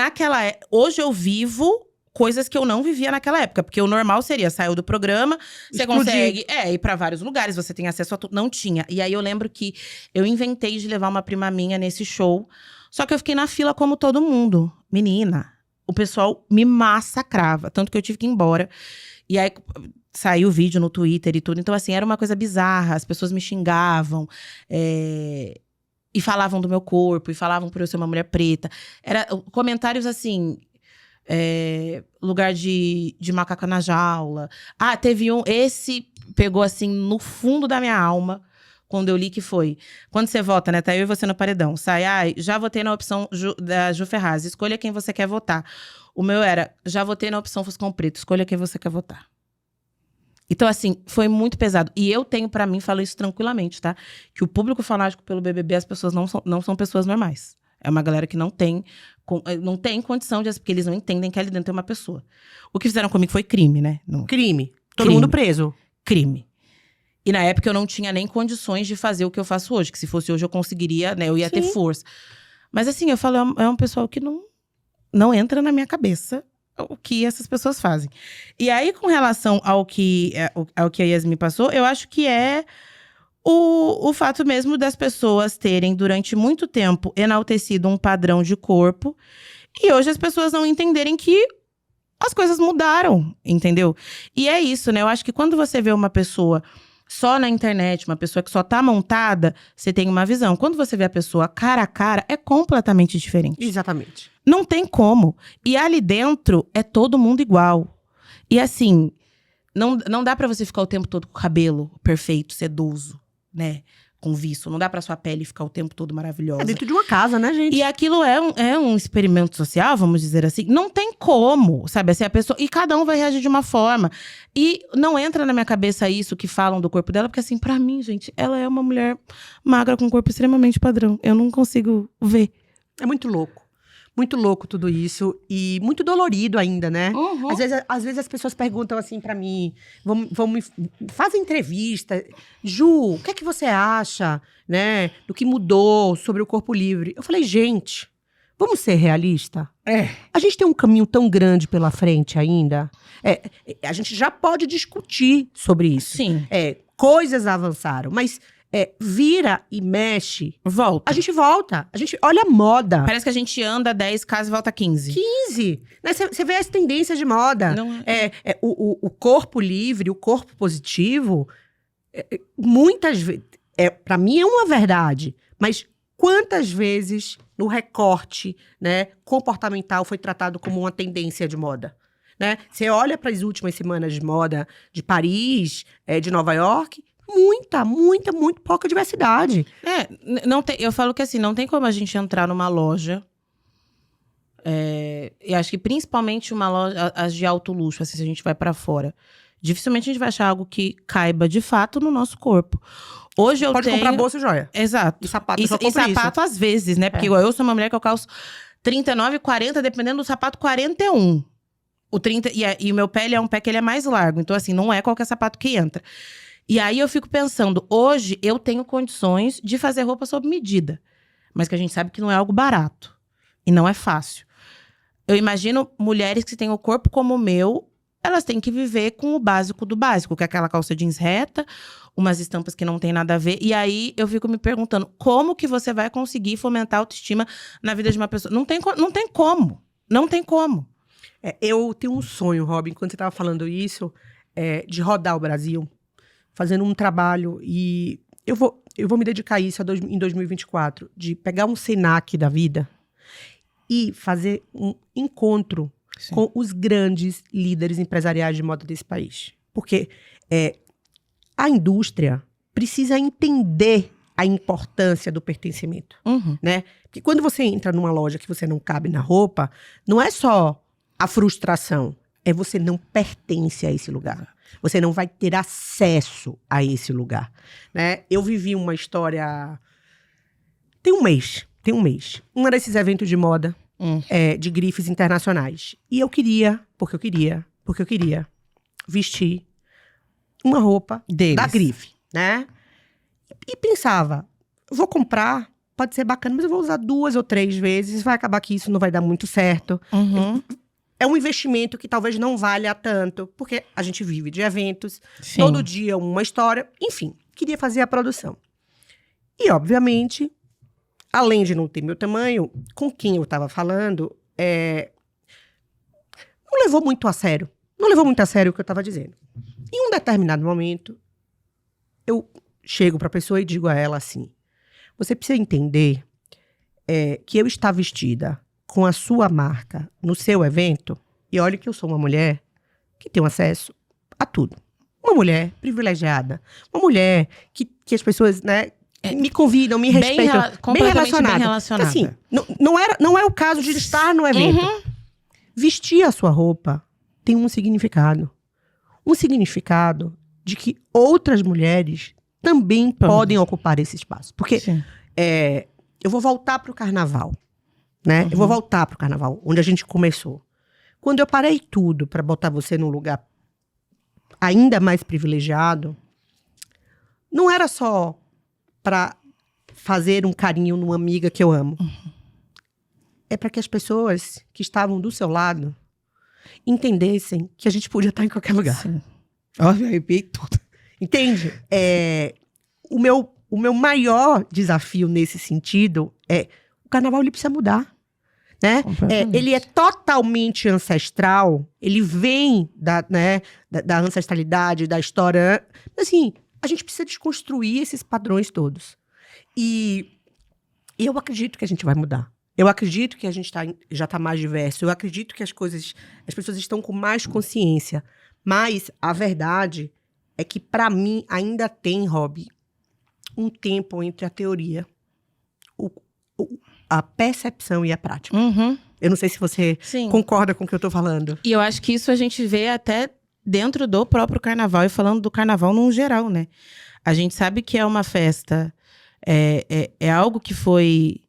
hoje eu vivo coisas que eu não vivia naquela época. Porque o normal seria, saiu do programa, você consegue ir pra vários lugares, você tem acesso a tudo. Não tinha. E aí, eu lembro que eu inventei de levar uma prima minha nesse show. Só que eu fiquei na fila como todo mundo. Menina, o pessoal me massacrava. Tanto que eu tive que ir embora. E aí saiu o vídeo no Twitter e tudo. Então, assim, era uma coisa bizarra. As pessoas me xingavam. E falavam do meu corpo. E falavam por eu ser uma mulher preta. Comentários, assim… lugar de macaca na jaula. Teve esse pegou, assim, no fundo da minha alma. Quando eu li que foi… Quando você vota, né? Tá eu e você no paredão. Sai, já votei na opção da Ju Ferraz. Escolha quem você quer votar. O meu era… Já votei na opção Fuscão Preto. Escolha quem você quer votar. Então, assim, foi muito pesado. E eu tenho pra mim, falo isso tranquilamente, tá? Que o público fanático pelo BBB, as pessoas não são pessoas normais. É uma galera que não tem condição de… Porque eles não entendem que ali dentro tem uma pessoa. O que fizeram comigo foi crime, né? Crime. Todo mundo preso. Crime. E na época eu não tinha nem condições de fazer o que eu faço hoje. Que se fosse hoje eu conseguiria, né? Eu ia ter força. Mas assim, eu falo, é um pessoal que não entra na minha cabeça o que essas pessoas fazem. E aí, com relação ao que a Yasmin passou, eu acho que é o fato mesmo das pessoas terem, durante muito tempo, enaltecido um padrão de corpo. E hoje as pessoas não entenderem que as coisas mudaram, entendeu? E é isso, né? Eu acho que quando você vê uma pessoa só na internet, uma pessoa que só tá montada, você tem uma visão. Quando você vê a pessoa cara a cara, é completamente diferente. Exatamente. Não tem como. E ali dentro, é todo mundo igual. E assim, não dá pra você ficar o tempo todo com o cabelo perfeito, sedoso, né? Com viço. Não dá pra sua pele ficar o tempo todo maravilhosa. É dentro de uma casa, né, gente? E aquilo é um experimento social, vamos dizer assim. Não tem como, sabe? Assim, a pessoa… E cada um vai reagir de uma forma. E não entra na minha cabeça isso que falam do corpo dela. Porque assim, pra mim, gente, ela é uma mulher magra com um corpo extremamente padrão. Eu não consigo ver. É muito louco. Muito louco tudo isso. E muito dolorido ainda, né? Uhum. Às vezes as pessoas perguntam assim pra mim, fazem entrevista. Ju, o que é que você acha, né? Do que mudou sobre o corpo livre? Eu falei, gente, vamos ser realistas? A gente tem um caminho tão grande pela frente ainda. A gente já pode discutir sobre isso. Sim. Coisas avançaram, mas… vira e mexe. Volta. A gente volta. A gente olha a moda. Parece que a gente anda 10 casas e volta 15. 15. Você vê as tendências de moda. Não O corpo livre, o corpo positivo, muitas vezes… pra mim é uma verdade. Mas quantas vezes no recorte, né, comportamental foi tratado como uma tendência de moda? Né? Você olha para as últimas semanas de moda de Paris, de Nova York, muito pouca diversidade. Não tem, eu falo que assim, não tem como a gente entrar numa loja. E acho que principalmente uma loja, as de alto luxo, assim, se a gente vai pra fora, dificilmente a gente vai achar algo que caiba de fato no nosso corpo. Hoje eu Pode tenho... comprar bolsa e joia. Exato. E sapato, E sapato às vezes, né? Porque igual eu sou uma mulher que eu calço 39, 40, dependendo do sapato, 41. O 30, e o meu pé, ele é um pé que ele é mais largo. Então, assim, não é qualquer sapato que entra. E aí eu fico pensando, hoje eu tenho condições de fazer roupa sob medida. Mas que a gente sabe que não é algo barato. E não é fácil. Eu imagino mulheres que têm o corpo como o meu, elas têm que viver com o básico do básico, que é aquela calça jeans reta, umas estampas que não tem nada a ver. E aí eu fico me perguntando, como que você vai conseguir fomentar a autoestima na vida de uma pessoa? Não tem como. Não tem como. Eu tenho um sonho, Robin, quando você estava falando isso, de rodar o Brasil, fazendo um trabalho, e eu vou me dedicar a isso em 2024, de pegar um Senac da vida e fazer um encontro com os grandes líderes empresariais de moda desse país. Porque a indústria precisa entender a importância do pertencimento, né? Porque quando você entra numa loja que você não cabe na roupa, não é só a frustração, você não pertence a esse lugar. Você não vai ter acesso a esse lugar, né? Eu vivi uma história... Tem um mês. Um desses eventos de moda, de grifes internacionais. E eu queria, porque eu queria vestir uma roupa da grife, né? E pensava, vou comprar, pode ser bacana, mas eu vou usar 2 ou 3 vezes, vai acabar que isso não vai dar muito certo. É um investimento que talvez não valha tanto, porque a gente vive de eventos, todo dia uma história, enfim, queria fazer a produção. E, obviamente, além de não ter meu tamanho, com quem eu estava falando, não levou muito a sério. Não levou muito a sério o que eu estava dizendo. Em um determinado momento, eu chego para a pessoa e digo a ela assim, você precisa entender que eu estar vestida com a sua marca no seu evento, e olha que eu sou uma mulher que tem acesso a tudo. Uma mulher privilegiada. Uma mulher que as pessoas, né, me convidam, me respeitam. Bem relacionada. Assim, não é o caso de estar no evento. Vestir a sua roupa tem um significado. Um significado de que outras mulheres também podem ocupar esse espaço. Porque eu vou voltar para o carnaval. Né? Eu vou voltar para o carnaval, onde a gente começou. Quando eu parei tudo para botar você num lugar ainda mais privilegiado, não era só para fazer um carinho numa amiga que eu amo. É para que as pessoas que estavam do seu lado entendessem que a gente podia estar em qualquer lugar. Olha, eu arrepiei tudo. Entende? O meu maior desafio nesse sentido o carnaval ele precisa mudar. Né? Ele é totalmente ancestral, ele vem da ancestralidade, da história. Assim, a gente precisa desconstruir esses padrões todos. E eu acredito que a gente vai mudar. Eu acredito que a gente já está mais diverso. Eu acredito que as pessoas estão com mais consciência. Mas a verdade é que, para mim, ainda tem, Rob, um tempo entre a teoria, a percepção e a prática. Eu não sei se você concorda com o que eu tô falando. E eu acho que isso a gente vê até dentro do próprio carnaval, e falando do carnaval num geral, né? A gente sabe que é uma festa, é algo que foi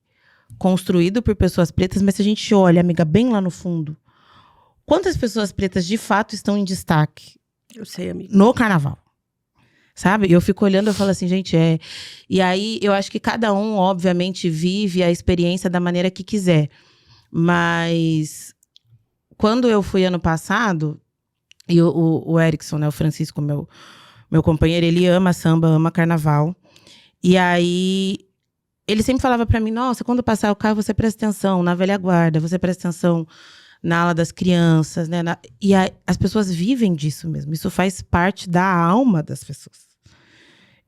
construído por pessoas pretas, mas se a gente olha, amiga, bem lá no fundo, quantas pessoas pretas de fato estão em destaque? Eu sei, amiga. No carnaval. Sabe? Eu fico olhando e falo assim, gente, E aí, eu acho que cada um, obviamente, vive a experiência da maneira que quiser. Mas, quando eu fui ano passado, e o Erickson, né, o Francisco, meu companheiro, ele ama samba, ama carnaval. E aí, ele sempre falava pra mim, nossa, quando passar o carro, você presta atenção na velha guarda, você presta atenção na ala das crianças, né? As pessoas vivem disso mesmo. Isso faz parte da alma das pessoas.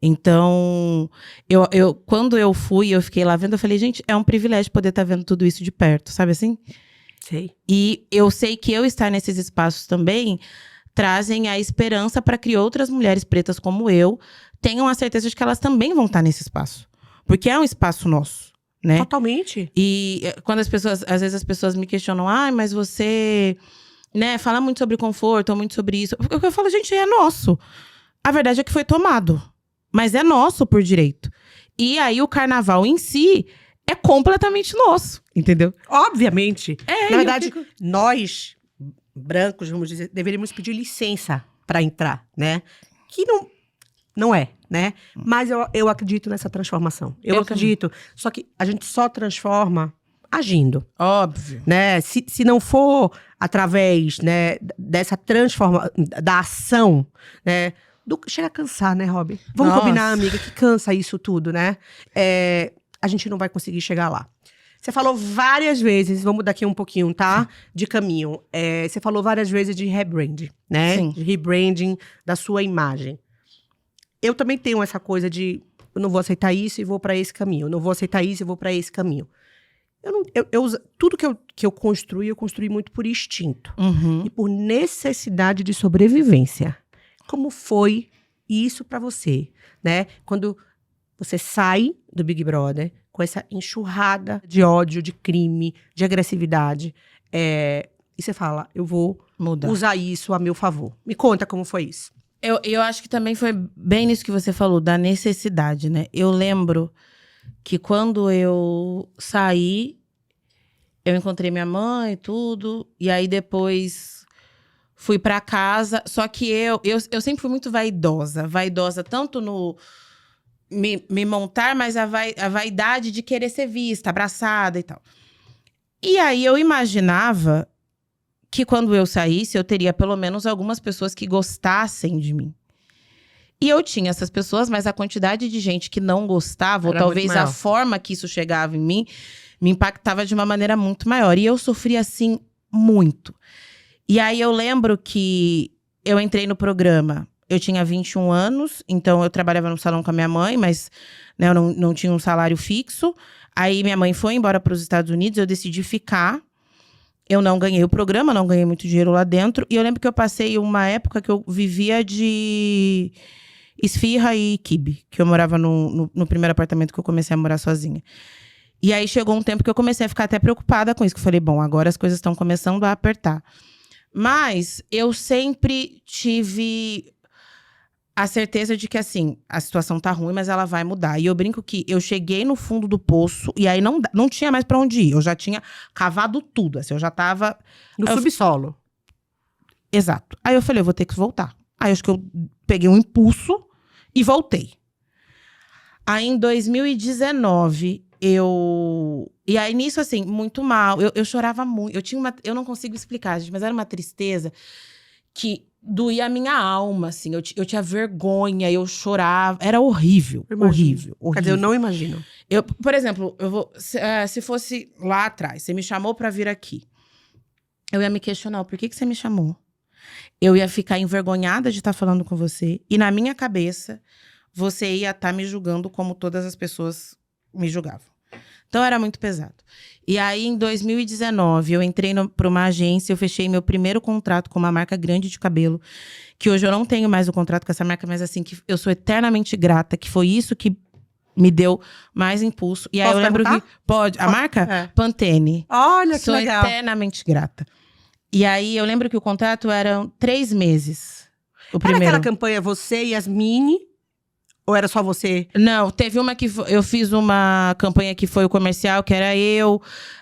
Então, quando eu fui, eu fiquei lá vendo, eu falei, gente, é um privilégio poder estar vendo tudo isso de perto, sabe assim? Sei. E eu sei que eu estar nesses espaços também trazem a esperança para que outras mulheres pretas como eu tenham a certeza de que elas também vão estar nesse espaço. Porque é um espaço nosso, né? Totalmente. E quando às vezes as pessoas me questionam, mas você, né, fala muito sobre conforto, ou muito sobre isso. Eu falo, gente, é nosso. A verdade é que foi tomado. Mas é nosso por direito. E aí o carnaval em si é completamente nosso, entendeu? Obviamente. Na verdade, fico... nós, brancos, vamos dizer, deveríamos pedir licença para entrar, né? Que não é, né? Mas eu acredito nessa transformação. Eu acredito. Também. Só que a gente só transforma agindo. Óbvio. Né? Se não for através, né, dessa transformação, da ação, né? Chega a cansar, né, Rob? Vamos combinar, amiga, que cansa isso tudo, né? A gente não vai conseguir chegar lá. Você falou várias vezes, vamos daqui um pouquinho, tá? Sim. De caminho. Você falou várias vezes de rebranding, né? Sim. De rebranding da sua imagem. Eu também tenho essa coisa de, eu não vou aceitar isso e vou para esse caminho. Eu não vou aceitar isso e vou para esse caminho. Tudo que eu construí muito por instinto. Uhum. E por necessidade de sobrevivência. Como foi isso pra você, né? Quando você sai do Big Brother com essa enxurrada de ódio, de crime, de agressividade, e você fala, eu vou usar isso a meu favor. Me conta como foi isso. Eu acho que também foi bem nisso que você falou, da necessidade, né? Eu lembro que quando eu saí, eu encontrei minha mãe e tudo, e aí depois fui pra casa, só que eu sempre fui muito vaidosa. Vaidosa tanto no me montar, mas a vaidade de querer ser vista, abraçada e tal. E aí eu imaginava que quando eu saísse, eu teria pelo menos algumas pessoas que gostassem de mim. E eu tinha essas pessoas, mas a quantidade de gente que não gostava, ou talvez a forma que isso chegava em mim, me impactava de uma maneira muito maior. E eu sofria, assim, muito. E aí eu lembro que eu entrei no programa, eu tinha 21 anos, então eu trabalhava no salão com a minha mãe, mas né, eu não tinha um salário fixo. Aí minha mãe foi embora para os Estados Unidos, eu decidi ficar. Eu não ganhei o programa, não ganhei muito dinheiro lá dentro. E eu lembro que eu passei uma época que eu vivia de esfirra e quibe, que eu morava no primeiro apartamento que eu comecei a morar sozinha. E aí chegou um tempo que eu comecei a ficar até preocupada com isso, que eu falei, bom, agora as coisas estão começando a apertar. Mas eu sempre tive a certeza de que, assim, a situação tá ruim, mas ela vai mudar. E eu brinco que eu cheguei no fundo do poço e aí não tinha mais pra onde ir. Eu já tinha cavado tudo, assim, eu já tava... No subsolo. Exato. Aí eu falei, eu vou ter que voltar. Aí acho que eu peguei um impulso e voltei. Aí em 2019, E aí, nisso, assim, muito mal. Eu chorava muito. Eu não consigo explicar, gente, mas era uma tristeza que doía a minha alma, assim. Eu tinha vergonha, eu chorava. Era horrível. Horrível. Quer dizer, eu não imagino. Por exemplo, se fosse lá atrás, você me chamou pra vir aqui. Eu ia me questionar, por que você me chamou? Eu ia ficar envergonhada de estar falando com você. E na minha cabeça, você ia estar me julgando como todas as pessoas me julgavam. Então, era muito pesado. E aí, em 2019, eu entrei para uma agência, eu fechei meu primeiro contrato com uma marca grande de cabelo, que hoje eu não tenho mais o contrato com essa marca, mas assim, que eu sou eternamente grata, que foi isso que me deu mais impulso. E aí, eu lembro que... Pode. A marca? É. Pantene. Olha, que legal. Sou eternamente grata. E aí, eu lembro que o contrato eram 3 meses. O primeiro. Era aquela campanha Você e Yasmine? Ou era só você? Não, teve uma que eu fiz uma campanha que foi o comercial, que era eu,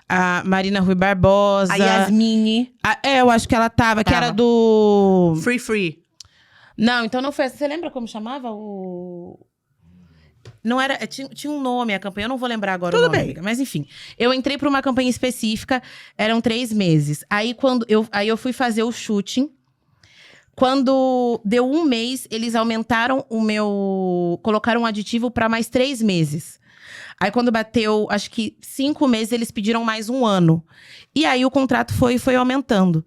a Marina Rui Barbosa. A Yasmine. Eu acho que ela tava, que era do... Free. Não, então não foi. Você lembra como chamava o... Não era... Tinha um nome a campanha, eu não vou lembrar agora o nome. Tudo bem. Amiga, mas enfim. Eu entrei para uma campanha específica, eram 3 meses. Aí eu fui fazer o shooting. Quando deu 1 mês, eles aumentaram colocaram um aditivo para mais 3 meses. Aí quando bateu, acho que 5 meses, eles pediram mais 1 ano. E aí o contrato foi aumentando.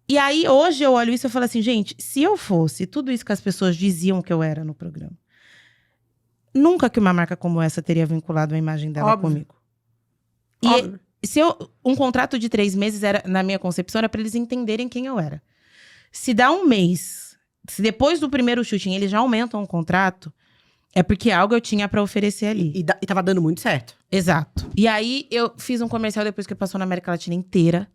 E aí hoje eu olho isso e falo assim, gente, se eu fosse tudo isso que as pessoas diziam que eu era no programa, nunca que uma marca como essa teria vinculado a imagem dela Óbvio. comigo. Óbvio. Um contrato de 3 meses, era, na minha concepção, era pra eles entenderem quem eu era. Se dá um mês, se depois do primeiro shooting eles já aumentam o contrato, é porque algo eu tinha pra oferecer ali. E tava dando muito certo. Exato. E aí, eu fiz um comercial depois que passou na América Latina inteira.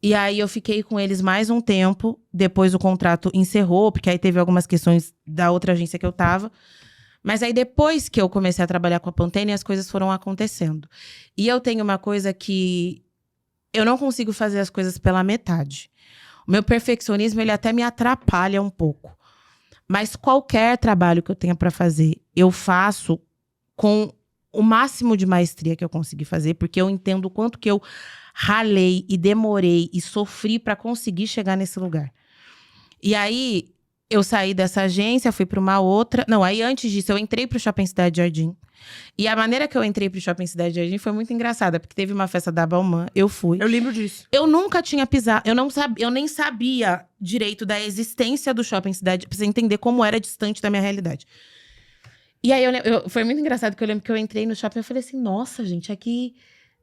E aí, eu fiquei com eles mais um tempo. Depois, o contrato encerrou, porque aí teve algumas questões da outra agência que eu tava. Mas aí, depois que eu comecei a trabalhar com a Pantene, as coisas foram acontecendo. E eu tenho uma coisa que eu não consigo fazer as coisas pela metade. O meu perfeccionismo, ele até me atrapalha um pouco. Mas qualquer trabalho que eu tenha pra fazer, eu faço com o máximo de maestria que eu consegui fazer, porque eu entendo o quanto que eu ralei e demorei e sofri pra conseguir chegar nesse lugar. E aí, eu saí dessa agência, fui pra uma outra. Não, aí antes disso, eu entrei pro Shopping Cidade Jardim. E a maneira que eu entrei pro Shopping Cidade Jardim foi muito engraçada, porque teve uma festa da Balmain, eu fui. Eu lembro disso. Eu nunca tinha pisado, eu nem sabia direito da existência do Shopping Cidade, pra você entender como era distante da minha realidade. E aí, foi muito engraçado, que eu lembro que eu entrei no shopping e eu falei assim, nossa, gente, aqui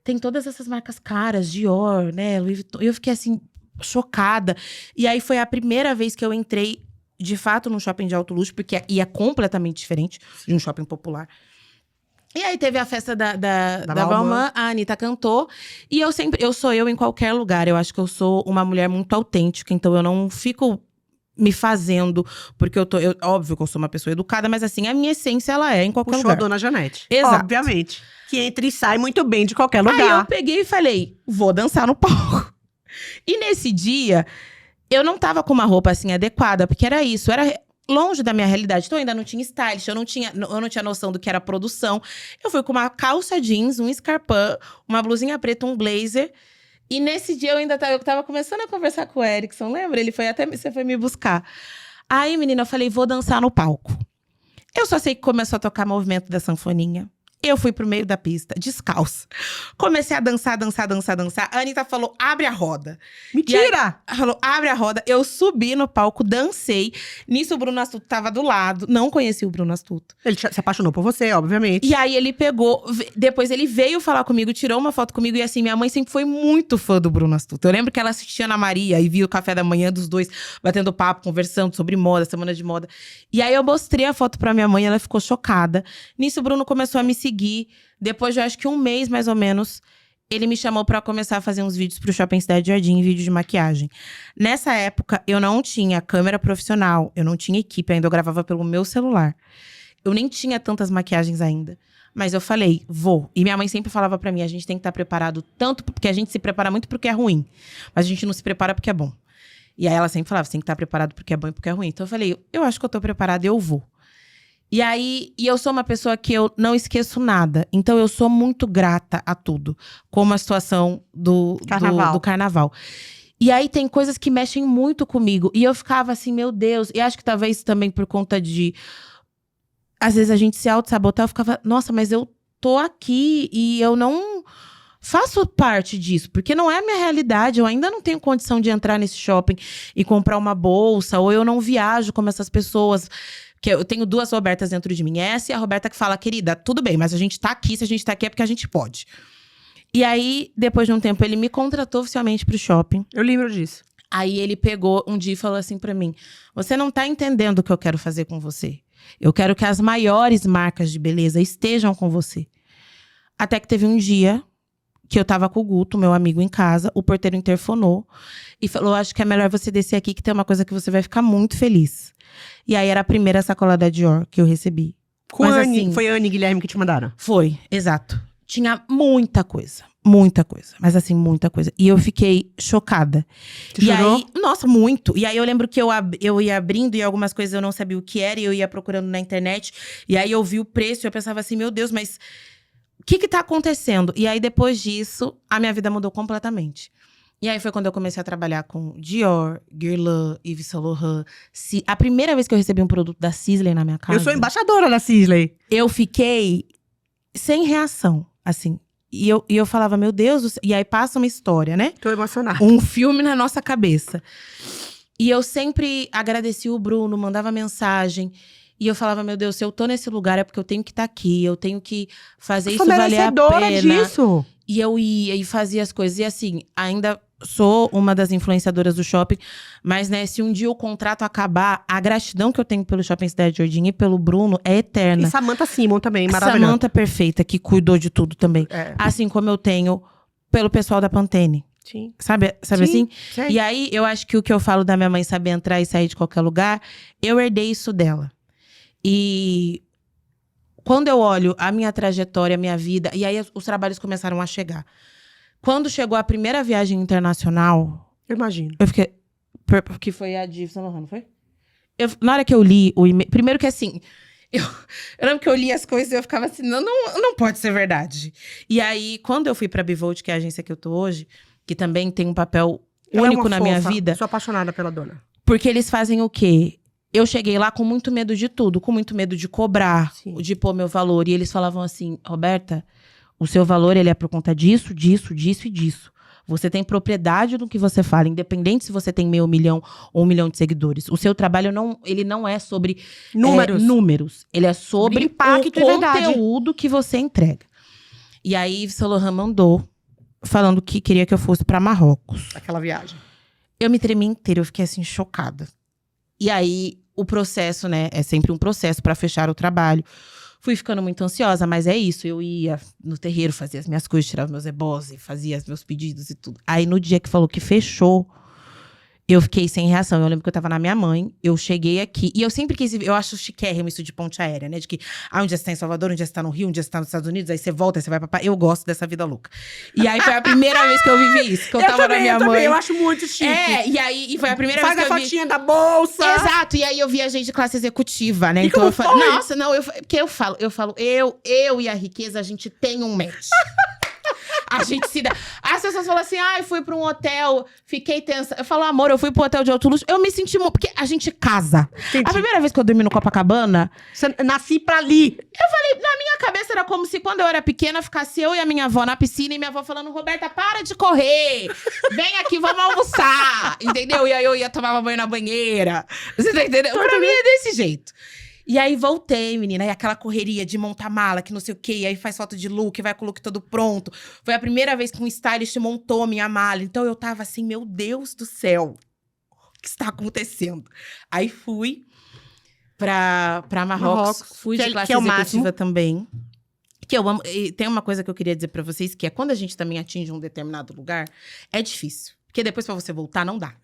tem todas essas marcas caras, Dior, né, Louis Vuitton. E eu fiquei assim, chocada. E aí, foi a primeira vez que eu entrei, de fato, num shopping de alto luxo, porque ia completamente diferente de um shopping popular. E aí, teve a festa da Balmain, a Anitta cantou. E eu sou eu em qualquer lugar. Eu acho que eu sou uma mulher muito autêntica, então eu não fico me fazendo, porque óbvio que eu sou uma pessoa educada, mas assim, a minha essência, ela é em qualquer Puxou lugar. a Dona Janete. Exato. Obviamente. Que entra e sai muito bem de qualquer lugar. Aí eu peguei e falei, vou dançar no palco. E nesse dia, eu não tava com uma roupa assim adequada, porque era isso, era longe da minha realidade. Então eu ainda não tinha stylist, eu não tinha noção do que era produção. Eu fui com uma calça jeans, um escarpão, uma blusinha preta, um blazer. E nesse dia eu tava começando a conversar com o Erickson, lembra? Você foi me buscar. Aí, menina, eu falei, vou dançar no palco. Eu só sei que começou a tocar movimento da sanfoninha. Eu fui pro meio da pista, descalça. Comecei a dançar. A Anitta falou, abre a roda. Mentira! Aí, falou, abre a roda. Eu subi no palco, dancei. Nisso, o Bruno Astuto tava do lado. Não conheci o Bruno Astuto. Ele se apaixonou por você, obviamente. E aí, ele pegou… Depois, ele veio falar comigo, tirou uma foto comigo. E assim, minha mãe sempre foi muito fã do Bruno Astuto. Eu lembro que ela assistia Ana Maria e via o café da manhã dos dois, batendo papo, conversando sobre moda, semana de moda. E aí, eu mostrei a foto pra minha mãe, ela ficou chocada. Nisso, o Bruno começou a me seguir. Depois de, acho que 1 mês, mais ou menos, ele me chamou pra começar a fazer uns vídeos pro Shopping Cidade Jardim, vídeos de maquiagem. Nessa época, eu não tinha câmera profissional, eu não tinha equipe ainda, eu gravava pelo meu celular. Eu nem tinha tantas maquiagens ainda. Mas eu falei, vou. E minha mãe sempre falava pra mim, a gente tem que estar preparado tanto, porque a gente se prepara muito porque é ruim. Mas a gente não se prepara porque é bom. E aí ela sempre falava, você tem que estar preparado porque é bom e porque é ruim. Então eu falei, eu acho que eu tô preparada, eu vou. E aí, eu sou uma pessoa que eu não esqueço nada. Então, eu sou muito grata a tudo. Como a situação do carnaval. E aí, tem coisas que mexem muito comigo. E eu ficava assim, meu Deus. E acho que talvez também por conta de… Às vezes, a gente se auto-sabotar. Eu ficava, nossa, mas eu tô aqui e eu não faço parte disso. Porque não é a minha realidade. Eu ainda não tenho condição de entrar nesse shopping e comprar uma bolsa. Ou eu não viajo como essas pessoas… Que eu tenho 2 Robertas dentro de mim. Essa e a Roberta que fala, querida, tudo bem, mas a gente tá aqui, se a gente tá aqui é porque a gente pode. E aí, depois de um tempo, ele me contratou oficialmente pro shopping. Eu lembro disso. Aí ele pegou um dia e falou assim pra mim, você não tá entendendo o que eu quero fazer com você. Eu quero que as maiores marcas de beleza estejam com você. Até que teve um dia que eu tava com o Guto, meu amigo, em casa. O porteiro interfonou e falou, acho que é melhor você descer aqui que tem uma coisa que você vai ficar muito feliz. E aí, era a primeira sacola da Dior que eu recebi. Mas, assim, foi a Anne e Guilherme que te mandaram? Foi, exato. Tinha muita coisa. Muita coisa. Mas assim, muita coisa. E eu fiquei chocada. Você chorou? Aí, nossa, muito. E aí, eu lembro que eu ia abrindo e algumas coisas eu não sabia o que era. E eu ia procurando na internet. E aí, eu vi o preço e eu pensava assim, meu Deus, mas… O que tá acontecendo? E aí, depois disso, a minha vida mudou completamente. E aí foi quando eu comecei a trabalhar com Dior, Guerlain, Yves Saint Laurent. A primeira vez que eu recebi um produto da Sisley na minha casa… Eu sou embaixadora da Sisley. Eu fiquei sem reação, assim. E eu falava, meu Deus do céu. E aí passa uma história, né? Tô emocionada. Um filme na nossa cabeça. E eu sempre agradeci o Bruno, mandava mensagem. E eu falava, meu Deus, se eu tô nesse lugar é porque eu tenho que estar aqui. Eu tenho que fazer Sou isso valer a merecedora pena. disso. E eu ia e fazia as coisas. E assim, ainda sou uma das influenciadoras do shopping. Mas, né, se um dia o contrato acabar, a gratidão que eu tenho pelo Shopping Cidade Jardim e pelo Bruno é eterna. E Samantha Simon também, maravilhosa. Samantha perfeita, que cuidou de tudo também. É. Assim como eu tenho pelo pessoal da Pantene. Sim. Sabe Sim, assim? sei. E aí, eu acho que o que eu falo da minha mãe saber entrar e sair de qualquer lugar, eu herdei isso dela. E quando eu olho a minha trajetória, a minha vida, e aí os trabalhos começaram a chegar. Quando chegou a primeira viagem internacional, Eu imagino. eu fiquei... Que foi a de Saint Laurent, não foi? Na hora que eu li o e-mail... Primeiro que assim... Eu lembro que eu li as coisas e eu ficava assim, não pode ser verdade. E aí, quando eu fui pra Bivolt, que é a agência que eu tô hoje, que também tem um papel Ela único é uma na minha fofa. vida. Sou apaixonada pela dona. Porque eles fazem o quê? Eu cheguei lá com muito medo de tudo, com muito medo de cobrar, Sim. de pôr meu valor. E eles falavam assim, Roberta, o seu valor ele é por conta disso, disso, disso e disso. Você tem propriedade do que você fala, independente se você tem 500 mil ou 1 milhão de seguidores. O seu trabalho ele não é sobre números. Ele é sobre impacto o de verdade. conteúdo que você entrega. E aí, Yves Saint Laurent mandou, falando que queria que eu fosse pra Marrocos. Aquela viagem. Eu me tremi inteira, eu fiquei assim, chocada. E aí, o processo, né, é sempre um processo pra fechar o trabalho. Fui ficando muito ansiosa, mas é isso. Eu ia no terreiro, fazia as minhas coisas, tirava meus ebós, fazia os meus pedidos e tudo. Aí, no dia que falou que fechou, eu fiquei sem reação. Eu lembro que eu tava na minha mãe, eu cheguei aqui. E eu sempre quis... Eu acho chiquérrimo isso de ponte aérea, né? De que, um dia você tá em Salvador, um dia você tá no Rio, um dia você tá nos Estados Unidos, aí você volta, aí você vai pra... Eu gosto dessa vida louca. E aí, foi a primeira vez que eu vivi isso. Que eu tava na minha mãe. Eu acho muito chique. E aí foi a primeira Faz vez que a eu vi... fotinha da bolsa. Exato, e aí eu viajei de classe executiva, né? E Então como eu falei, foi? nossa, não, porque eu falo, eu e a riqueza, a gente tem um match. A gente se dá. As pessoas falam assim, eu fui pra um hotel, fiquei tensa. Eu falo, amor, eu fui pro hotel de alto luxo, eu me senti muito, porque a gente casa. Entendi. A primeira vez que eu dormi no Copacabana, Nasci pra ali. na minha cabeça era como se quando eu era pequena, ficasse eu e a minha avó na piscina e minha avó falando, Roberta, para de correr, vem aqui, vamos almoçar, entendeu? E aí eu ia tomar banho na banheira. Você tá entendendo? Pra mim é desse jeito. E aí voltei, menina, e aquela correria de montar mala, que não sei o quê, e aí faz foto de look, vai com o look todo pronto. Foi a primeira vez que um stylist montou a minha mala. Então eu tava assim, meu Deus do céu, o que está acontecendo? Aí fui pra Marrocos, fui de classe executiva também. Que eu amo. E tem uma coisa que eu queria dizer pra vocês, que é quando a gente também atinge um determinado lugar, é difícil. Porque depois pra você voltar, não dá.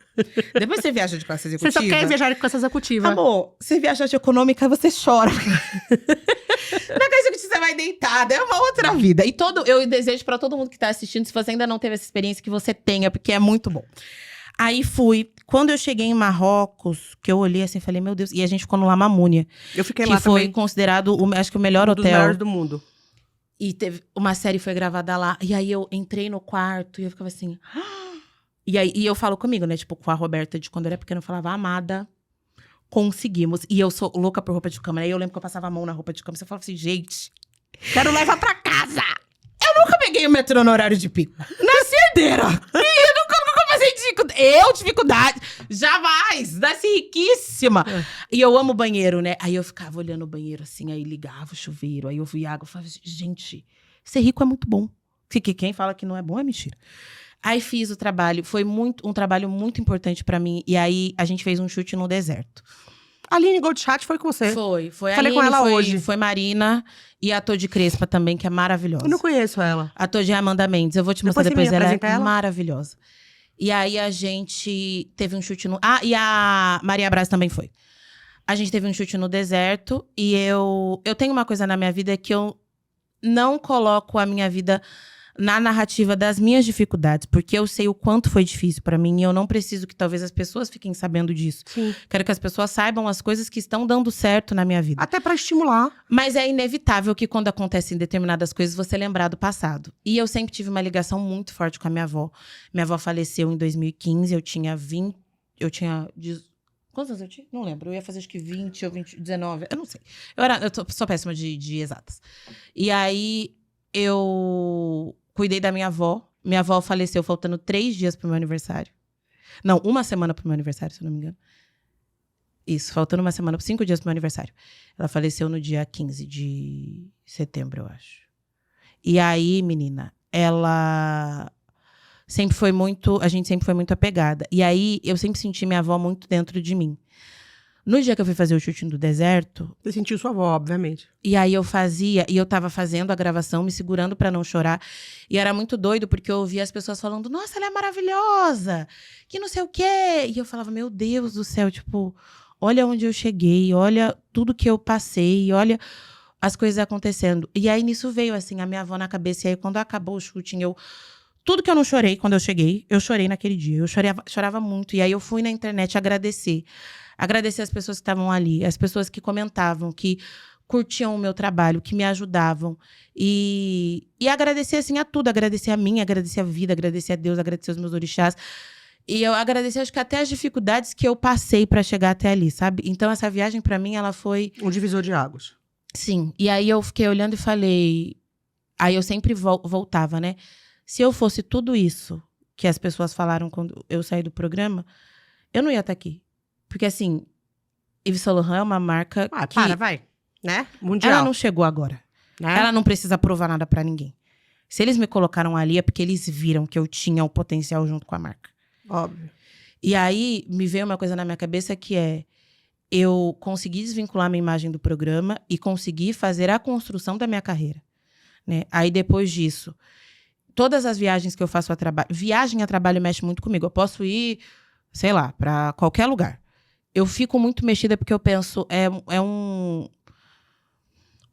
Depois você viaja de classe executiva. Você só quer viajar de classe executiva. Amor, você viaja de econômica, você chora. Na classe executiva você vai deitada, é uma outra vida. E eu desejo pra todo mundo que tá assistindo, se você ainda não teve essa experiência, que você tenha, porque é muito bom. Aí fui. Quando eu cheguei em Marrocos, que eu olhei assim e falei, meu Deus. E a gente ficou no La Mamounia. Eu fiquei que lá foi também. considerado, acho que o melhor Um dos hotel. melhores do mundo. E teve uma série foi gravada lá. E aí eu entrei no quarto e eu ficava assim. E aí eu falo comigo, né? Tipo, com a Roberta, de quando eu era pequena, eu falava, amada, conseguimos. E eu sou louca por roupa de cama. Aí eu lembro que eu passava a mão na roupa de cama. Você falava assim, gente, Quero levar pra casa. eu nunca peguei o metrô no horário de pico. Nasci herdeira. E eu nunca passei dificuldade. Jamais. Nasci riquíssima. E eu amo banheiro, né? Aí eu ficava olhando o banheiro assim, aí ligava o chuveiro, aí eu via água. Eu falava, gente, ser rico é muito bom. Porque quem fala que não é bom é mentira. Aí fiz o trabalho. Foi um trabalho muito importante pra mim. E aí a gente fez um chute no deserto. A Aline Goldchat foi com você. Foi a Falei Aline, com ela hoje. Foi Marina e a Todi Crespa também, que é maravilhosa. Eu não conheço ela. A Todi é a Amanda Mendes. Eu vou te mostrar Depois depois. você me Ela é apresenta ela? maravilhosa. E aí a gente teve um chute no... e a Maria Braz também foi. A gente teve um chute no deserto. E eu tenho uma coisa na minha vida que eu não coloco a minha vida na narrativa das minhas dificuldades, porque eu sei o quanto foi difícil pra mim e eu não preciso que talvez as pessoas fiquem sabendo disso. Sim. Quero que as pessoas saibam as coisas que estão dando certo na minha vida. Até pra estimular. Mas é inevitável que quando acontecem determinadas coisas, você lembrar do passado. E eu sempre tive uma ligação muito forte com a minha avó. Minha avó faleceu em 2015, eu tinha 20... Quantos anos eu tinha? Não lembro. Eu ia fazer acho que 20 ou 19, eu não sei. Eu sou péssima de exatas. E aí, eu cuidei da minha avó. Minha avó faleceu faltando 3 dias pro meu aniversário. Não, 1 semana pro meu aniversário, se eu não me engano. Isso, faltando uma semana, 5 dias pro meu aniversário. Ela faleceu no dia 15 de setembro, eu acho. E aí, menina, ela sempre foi muito... A gente sempre foi muito apegada. E aí, eu sempre senti minha avó muito dentro de mim. No dia que eu fui fazer o shooting do deserto... Você sentiu sua avó, obviamente. E aí eu fazia... E eu tava fazendo a gravação, me segurando pra não chorar. E era muito doido, porque eu ouvia as pessoas falando... Nossa, ela é maravilhosa! Que não sei o quê! E eu falava, meu Deus do céu, tipo... Olha onde eu cheguei, olha tudo que eu passei, olha as coisas acontecendo. E aí, nisso veio, assim, a minha avó na cabeça. E aí, quando acabou o shooting, tudo que eu não chorei quando eu cheguei, eu chorei naquele dia. Eu chorava muito. E aí, eu fui na internet agradecer. Agradecer as pessoas que estavam ali, as pessoas que comentavam, que curtiam o meu trabalho, que me ajudavam. E agradecer, assim, a tudo. Agradecer a mim, agradecer a vida, agradecer a Deus, agradecer os meus orixás. E eu agradeci, acho que até as dificuldades que eu passei pra chegar até ali, sabe? Então, essa viagem, pra mim, ela foi... Um divisor de águas. Sim. E aí, eu fiquei olhando e falei... Aí, eu sempre voltava, né? Se eu fosse tudo isso que as pessoas falaram quando eu saí do programa, eu não ia estar aqui. Porque, assim, Yves Saint Laurent é uma marca que... vai. Né? Mundial. Ela não chegou agora. Né? Ela não precisa provar nada pra ninguém. Se eles me colocaram ali, é porque eles viram que eu tinha o potencial junto com a marca. Óbvio. E aí, me veio uma coisa na minha cabeça que é... Eu consegui desvincular minha imagem do programa e consegui fazer a construção da minha carreira, né? Aí, depois disso, todas as viagens que eu faço a trabalho... Viagem a trabalho mexe muito comigo. Eu posso ir, sei lá, pra qualquer lugar. Eu fico muito mexida porque eu penso...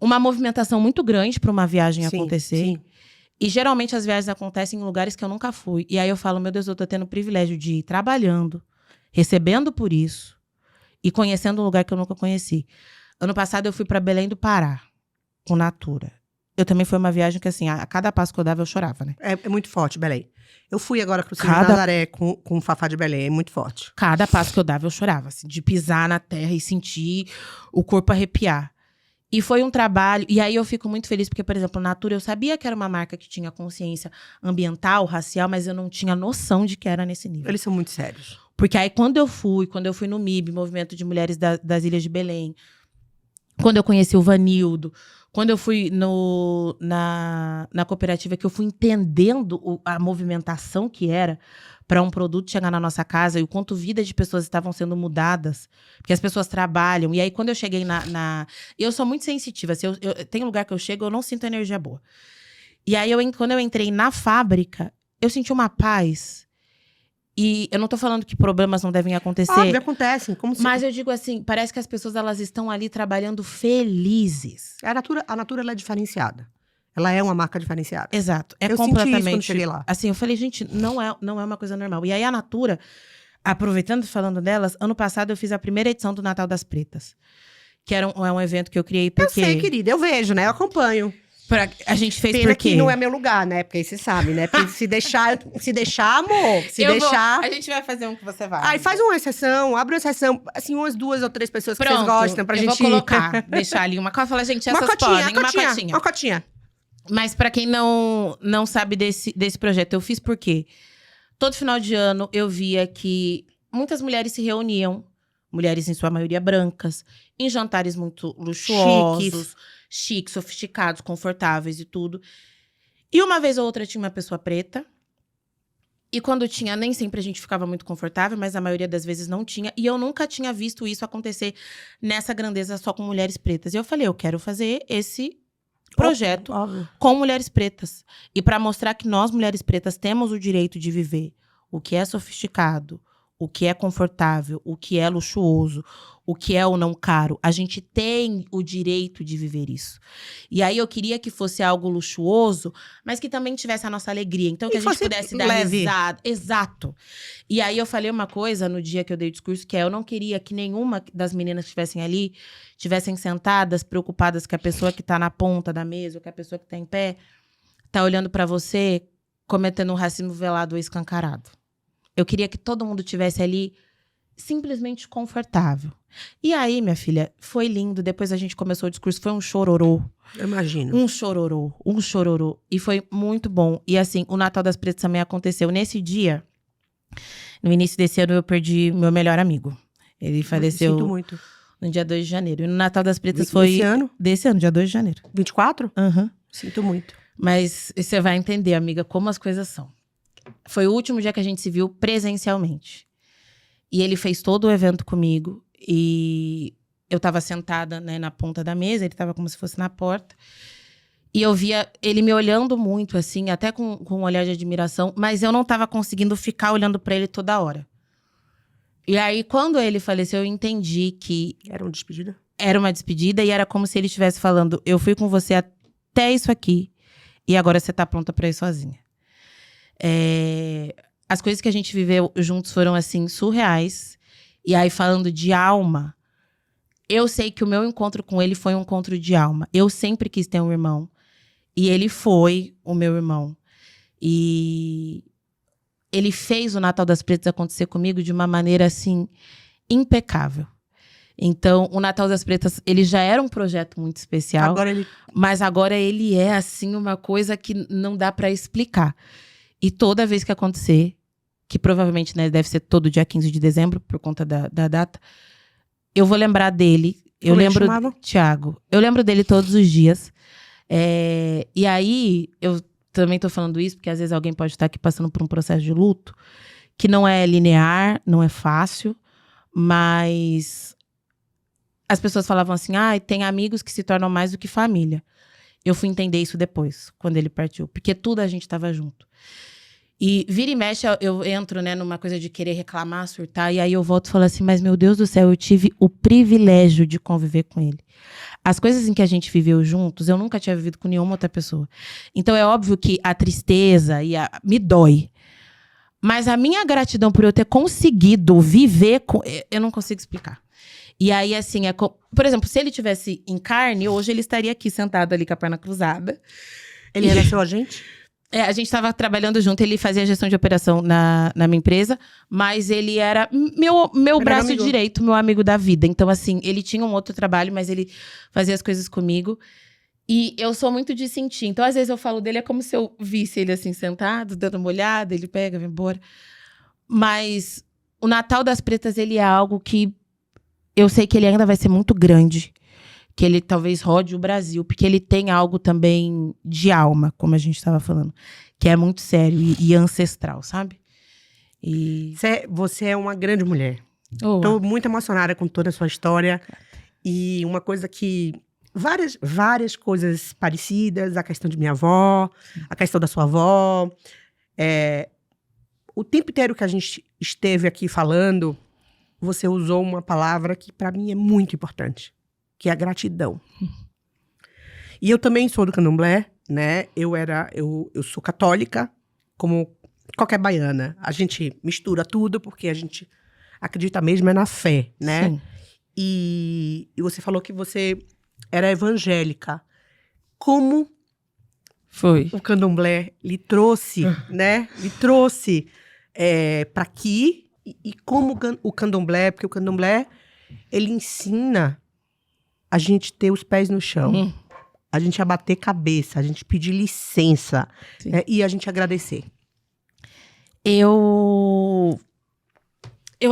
Uma movimentação muito grande para uma viagem acontecer. Sim. E geralmente as viagens acontecem em lugares que eu nunca fui. E aí eu falo, meu Deus, eu tô tendo o privilégio de ir trabalhando, recebendo por isso e conhecendo um lugar que eu nunca conheci. Ano passado eu fui pra Belém do Pará, com Natura. Eu também foi uma viagem que, assim, a cada passo que eu dava, eu chorava, né? É muito forte, Belém. Eu fui agora pro Círio de Nazaré com o Fafá de Belém, é muito forte. Cada passo que eu dava, eu chorava, assim, de pisar na terra e sentir o corpo arrepiar. E foi um trabalho, e aí eu fico muito feliz, porque, por exemplo, Natura, eu sabia que era uma marca que tinha consciência ambiental, racial, mas eu não tinha noção de que era nesse nível. Eles são muito sérios. Porque aí, quando eu fui no MIB, Movimento de Mulheres das Ilhas de Belém, quando eu conheci o Vanildo, quando eu fui na cooperativa, que eu fui entendendo a movimentação que era para um produto chegar na nossa casa e o quanto vidas de pessoas estavam sendo mudadas, porque as pessoas trabalham. E aí, quando eu cheguei eu sou muito sensitiva. Se tem lugar que eu chego, eu não sinto energia boa. E aí, quando eu entrei na fábrica, eu senti uma paz. E eu não tô falando que problemas não devem acontecer. Óbvio, acontecem. Mas eu digo assim, parece que as pessoas elas estão ali trabalhando felizes. A Natura ela é diferenciada. Ela é uma marca diferenciada. Exato. Eu completamente. senti isso quando cheguei lá. Assim, eu falei, gente, não é uma coisa normal. E aí a Natura, aproveitando e falando delas, ano passado eu fiz a primeira edição do Natal das Pretas. Que é um evento que eu criei porque... Eu sei, querida, eu vejo, né? Eu acompanho. A gente fez Pena porque... que não é meu lugar, né? Porque aí você sabe, né? Porque se deixar, amor. A gente vai fazer um que você vai. Aí faz uma exceção, abre uma exceção. Assim, umas 2 ou 3 pessoas que Pronto, vocês gostam pra eu gente... vou colocar, deixar ali uma coisa. Falar, gente, essas podem, uma cotinha. Uma cotinha. Mas pra quem não sabe desse projeto, eu fiz porque todo final de ano eu via que muitas mulheres se reuniam, mulheres em sua maioria brancas, em jantares muito luxuosos, chiques, sofisticados, confortáveis e tudo. E uma vez ou outra tinha uma pessoa preta. E quando tinha, nem sempre a gente ficava muito confortável, mas a maioria das vezes não tinha. E eu nunca tinha visto isso acontecer nessa grandeza só com mulheres pretas. E eu falei, eu quero fazer esse projeto com mulheres pretas. E para mostrar que nós, mulheres pretas, temos o direito de viver o que é sofisticado, o que é confortável, o que é luxuoso, o que é ou não caro. A gente tem o direito de viver isso. E aí eu queria que fosse algo luxuoso, mas que também tivesse a nossa alegria. Então que a gente pudesse dar risada. Exato. E aí eu falei uma coisa no dia que eu dei o discurso, que é, eu não queria que nenhuma das meninas que estivessem ali, tivessem sentadas, preocupadas que a pessoa que tá na ponta da mesa, ou que a pessoa que tá em pé, tá olhando pra você, cometendo um racismo velado ou escancarado. Eu queria que todo mundo tivesse ali simplesmente confortável. E aí, minha filha, foi lindo. Depois a gente começou o discurso, foi um chororô. Eu imagino. Um chororô. E foi muito bom. E assim, o Natal das Pretas também aconteceu. Nesse dia, no início desse ano, eu perdi meu melhor amigo. Ele faleceu Sinto muito. no dia 2 de janeiro. E no Natal das Pretas Desse foi... ano? Desse ano, dia 2 de janeiro. 24? Aham. Sinto muito. Mas você vai entender, amiga, como as coisas são. Foi o último dia que a gente se viu presencialmente. E ele fez todo o evento comigo. E eu tava sentada, né, na ponta da mesa. Ele tava como se fosse na porta. E eu via ele me olhando muito, assim, até com um olhar de admiração. Mas eu não tava conseguindo ficar olhando pra ele toda hora. E aí, quando ele faleceu, eu entendi que Era uma despedida? era uma despedida. E era como se ele estivesse falando, eu fui com você até isso aqui. E agora você tá pronta pra ir sozinha. As coisas que a gente viveu juntos foram, assim, surreais. E aí, falando de alma, eu sei que o meu encontro com ele foi um encontro de alma. Eu sempre quis ter um irmão. E ele foi o meu irmão. E ele fez o Natal das Pretas acontecer comigo de uma maneira, assim, impecável. Então, o Natal das Pretas, ele já era um projeto muito especial. Mas agora ele é, assim, uma coisa que não dá pra explicar. E toda vez que acontecer, que provavelmente, né, deve ser todo dia 15 de dezembro, por conta da data, eu vou lembrar dele. Eu lembro do Thiago. Eu lembro dele todos os dias. E aí, eu também tô falando isso, porque às vezes alguém pode estar aqui passando por um processo de luto, que não é linear, não é fácil, mas as pessoas falavam assim, tem amigos que se tornam mais do que família. Eu fui entender isso depois, quando ele partiu, porque tudo a gente tava junto. E vira e mexe, eu entro, né, numa coisa de querer reclamar, surtar, e aí eu volto e falo assim, mas meu Deus do céu, eu tive o privilégio de conviver com ele. As coisas em que a gente viveu juntos, eu nunca tinha vivido com nenhuma outra pessoa. Então é óbvio que a tristeza me dói. Mas a minha gratidão por eu ter conseguido viver com... Eu não consigo explicar. E aí, assim, por exemplo, se ele tivesse em carne, hoje ele estaria aqui sentado ali com a perna cruzada. Ele era seu agente? A gente estava trabalhando junto, ele fazia gestão de operação na minha empresa, mas ele era meu braço direito, meu amigo da vida. Então, assim, ele tinha um outro trabalho, mas ele fazia as coisas comigo. E eu sou muito de sentir. Então, às vezes, eu falo dele, é como se eu visse ele assim, sentado, dando uma olhada, ele pega, vai embora. Mas o Natal das Pretas, ele é algo que eu sei que ele ainda vai ser muito grande. Que ele talvez rode o Brasil, porque ele tem algo também de alma, como a gente estava falando, que é muito sério e ancestral, sabe? Você é uma grande mulher. Estou muito emocionada com toda a sua história. E uma coisa que... Várias coisas parecidas, a questão de minha avó, a questão da sua avó. O tempo inteiro que a gente esteve aqui falando, você usou uma palavra que para mim é muito importante. Que é a gratidão. E eu também sou do candomblé, né? Eu sou católica, como qualquer baiana. A gente mistura tudo, porque a gente acredita mesmo na fé, né? Sim. E você falou que você era evangélica. Como foi o candomblé lhe trouxe, né? Lhe trouxe para aqui. E como o candomblé, porque o candomblé, ele ensina a gente ter os pés no chão, a gente abater cabeça, a gente pedir licença, né, e a gente agradecer. Eu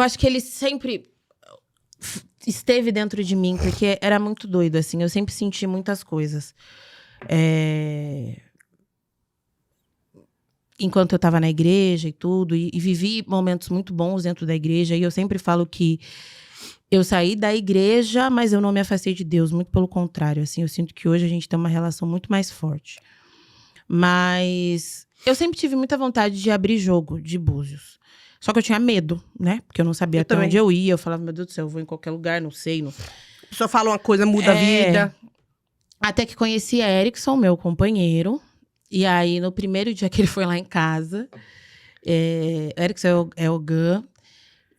acho que ele sempre esteve dentro de mim, porque era muito doido, assim. Eu sempre senti muitas coisas. Enquanto eu estava na igreja e tudo, e vivi momentos muito bons dentro da igreja, e eu sempre falo que eu saí da igreja, mas eu não me afastei de Deus. Muito pelo contrário, assim. Eu sinto que hoje a gente tem uma relação muito mais forte. Mas eu sempre tive muita vontade de abrir jogo de búzios. Só que eu tinha medo, né? Porque eu não sabia até onde eu ia. Eu falava, meu Deus do céu, eu vou em qualquer lugar, não sei. Não... A pessoa fala uma coisa, muda a vida. Até que conheci Erickson, meu companheiro. E aí, no primeiro dia que ele foi lá em casa... Erickson é o Gã.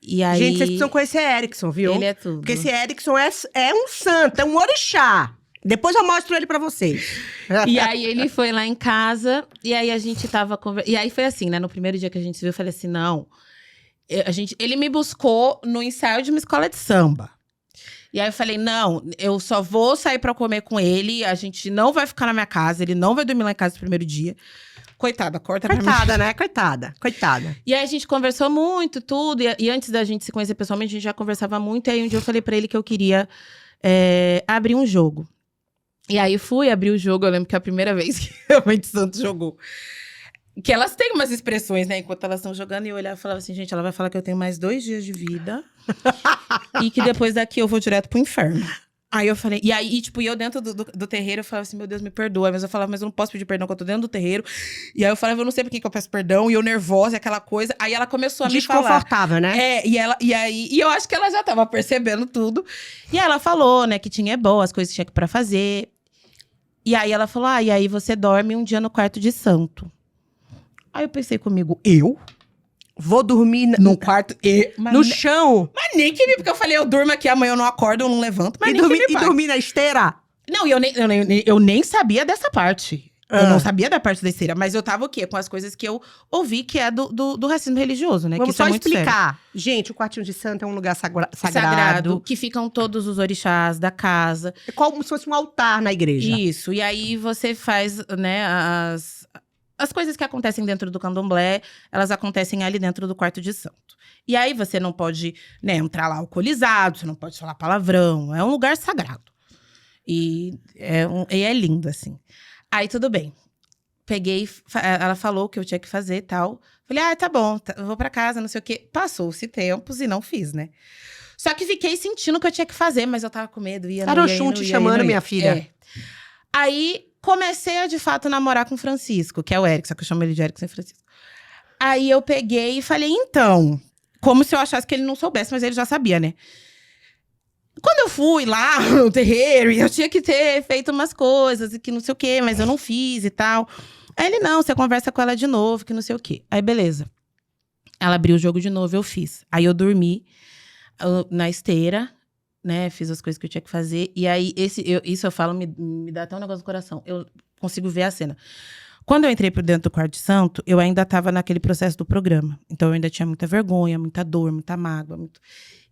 E aí... Gente, vocês precisam conhecer Erickson, viu? Ele é tudo. Porque esse Erickson é um santo, é um orixá. Depois eu mostro ele pra vocês. E aí ele foi lá em casa, e aí a gente tava conversando. E aí foi assim, né? No primeiro dia que a gente se viu, eu falei assim: não. Ele me buscou no ensaio de uma escola de samba. E aí eu falei, não, eu só vou sair pra comer com ele, a gente não vai ficar na minha casa, ele não vai dormir lá em casa no primeiro dia. Coitada, corta pra mim. Coitada, né? Coitada. E aí a gente conversou muito, tudo, e antes da gente se conhecer pessoalmente, a gente já conversava muito, e aí um dia eu falei pra ele que eu queria abrir um jogo. E aí fui abrir o jogo, eu lembro que a primeira vez que a Mãe de Santo jogou, que elas têm umas expressões, né, enquanto elas estão jogando, e eu olhava e falava assim, gente, ela vai falar que eu tenho mais 2 dias de vida, e que depois daqui eu vou direto pro inferno. Aí eu falei, e aí, tipo, eu dentro do terreiro, eu falava assim, meu Deus, me perdoa. Mas eu falava, mas eu não posso pedir perdão, porque eu tô dentro do terreiro. E aí eu falava, eu não sei por que eu peço perdão, e eu nervosa, e aquela coisa. Aí ela começou a me falar. Desconfortável, né? E eu acho que ela já tava percebendo tudo. E aí ela falou, né, que tinha boa, as coisas que tinha pra fazer. E aí ela falou, e aí você dorme um dia no quarto de santo. Aí eu pensei comigo, eu? Vou dormir No quarto, no chão. Mas nem que me... Porque eu falei, eu durmo aqui, amanhã eu não acordo, eu não levanto. Mas E dormir na esteira? Não, eu nem sabia dessa parte. Eu não sabia da parte da esteira. Mas eu tava o quê? Com as coisas que eu ouvi que é do racismo religioso, né? Vamos que isso só é muito explicar. sério. Gente, o quartinho de santo é um lugar sagrado. Sagrado. Que ficam todos os orixás da casa. É como se fosse um altar na igreja. Isso. E aí você faz, né, as coisas que acontecem dentro do candomblé, elas acontecem ali dentro do quarto de santo. E aí você não pode, né, entrar lá alcoolizado, você não pode falar palavrão. É um lugar sagrado. E é lindo, assim. Aí tudo bem. Peguei, ela falou o que eu tinha que fazer e tal. Falei, tá bom, eu vou pra casa, não sei o quê. Passou-se tempos e não fiz, né? Só que fiquei sentindo o que eu tinha que fazer, mas eu tava com medo. Era o Xun te chamando, minha filha. Aí comecei a, de fato, namorar com o Francisco, que é o Erickson, que eu chamo ele de Erickson e Francisco. Aí eu peguei e falei, então, como se eu achasse que ele não soubesse, mas ele já sabia, né? Quando eu fui lá no terreiro, eu tinha que ter feito umas coisas, e que não sei o quê, mas eu não fiz e tal. Aí ele, não, você conversa com ela de novo, que não sei o quê. Aí, beleza. Ela abriu o jogo de novo, eu fiz. Aí eu dormi na esteira, né? Fiz as coisas que eu tinha que fazer. E aí, isso eu falo, me dá até um negócio no coração. Eu consigo ver a cena. Quando eu entrei por dentro do quarto de santo, eu ainda estava naquele processo do programa. Então, eu ainda tinha muita vergonha, muita dor, muita mágoa.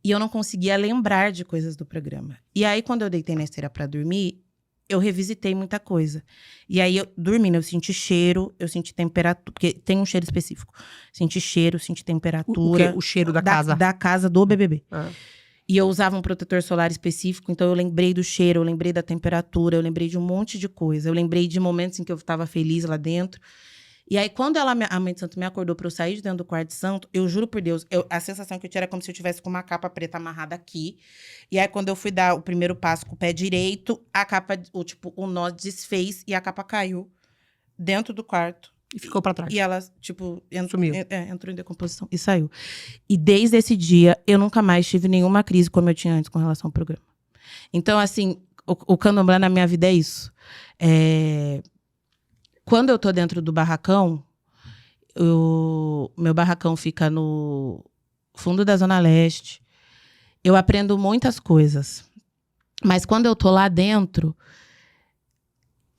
E eu não conseguia lembrar de coisas do programa. E aí, quando eu deitei na esteira pra dormir, eu revisitei muita coisa. E aí, dormindo, eu senti cheiro, eu senti temperatura, porque tem um cheiro específico. Senti cheiro, senti temperatura. O cheiro da casa? Da casa do BBB. E eu usava um protetor solar específico, então eu lembrei do cheiro, eu lembrei da temperatura, eu lembrei de um monte de coisa. Eu lembrei de momentos em que eu estava feliz lá dentro. E aí, quando a Mãe de Santo me acordou para eu sair de dentro do quarto de santo, eu juro por Deus, a sensação que eu tinha era como se eu tivesse com uma capa preta amarrada aqui. E aí, quando eu fui dar o primeiro passo com o pé direito, a capa, o nó desfez e a capa caiu dentro do quarto. E ficou pra trás. E ela, tipo, sumiu. Entrou em decomposição e saiu. E desde esse dia, eu nunca mais tive nenhuma crise como eu tinha antes com relação ao programa. Então, assim, o candomblé na minha vida é isso. Quando eu tô dentro do barracão, meu barracão fica no fundo da Zona Leste. Eu aprendo muitas coisas. Mas quando eu tô lá dentro,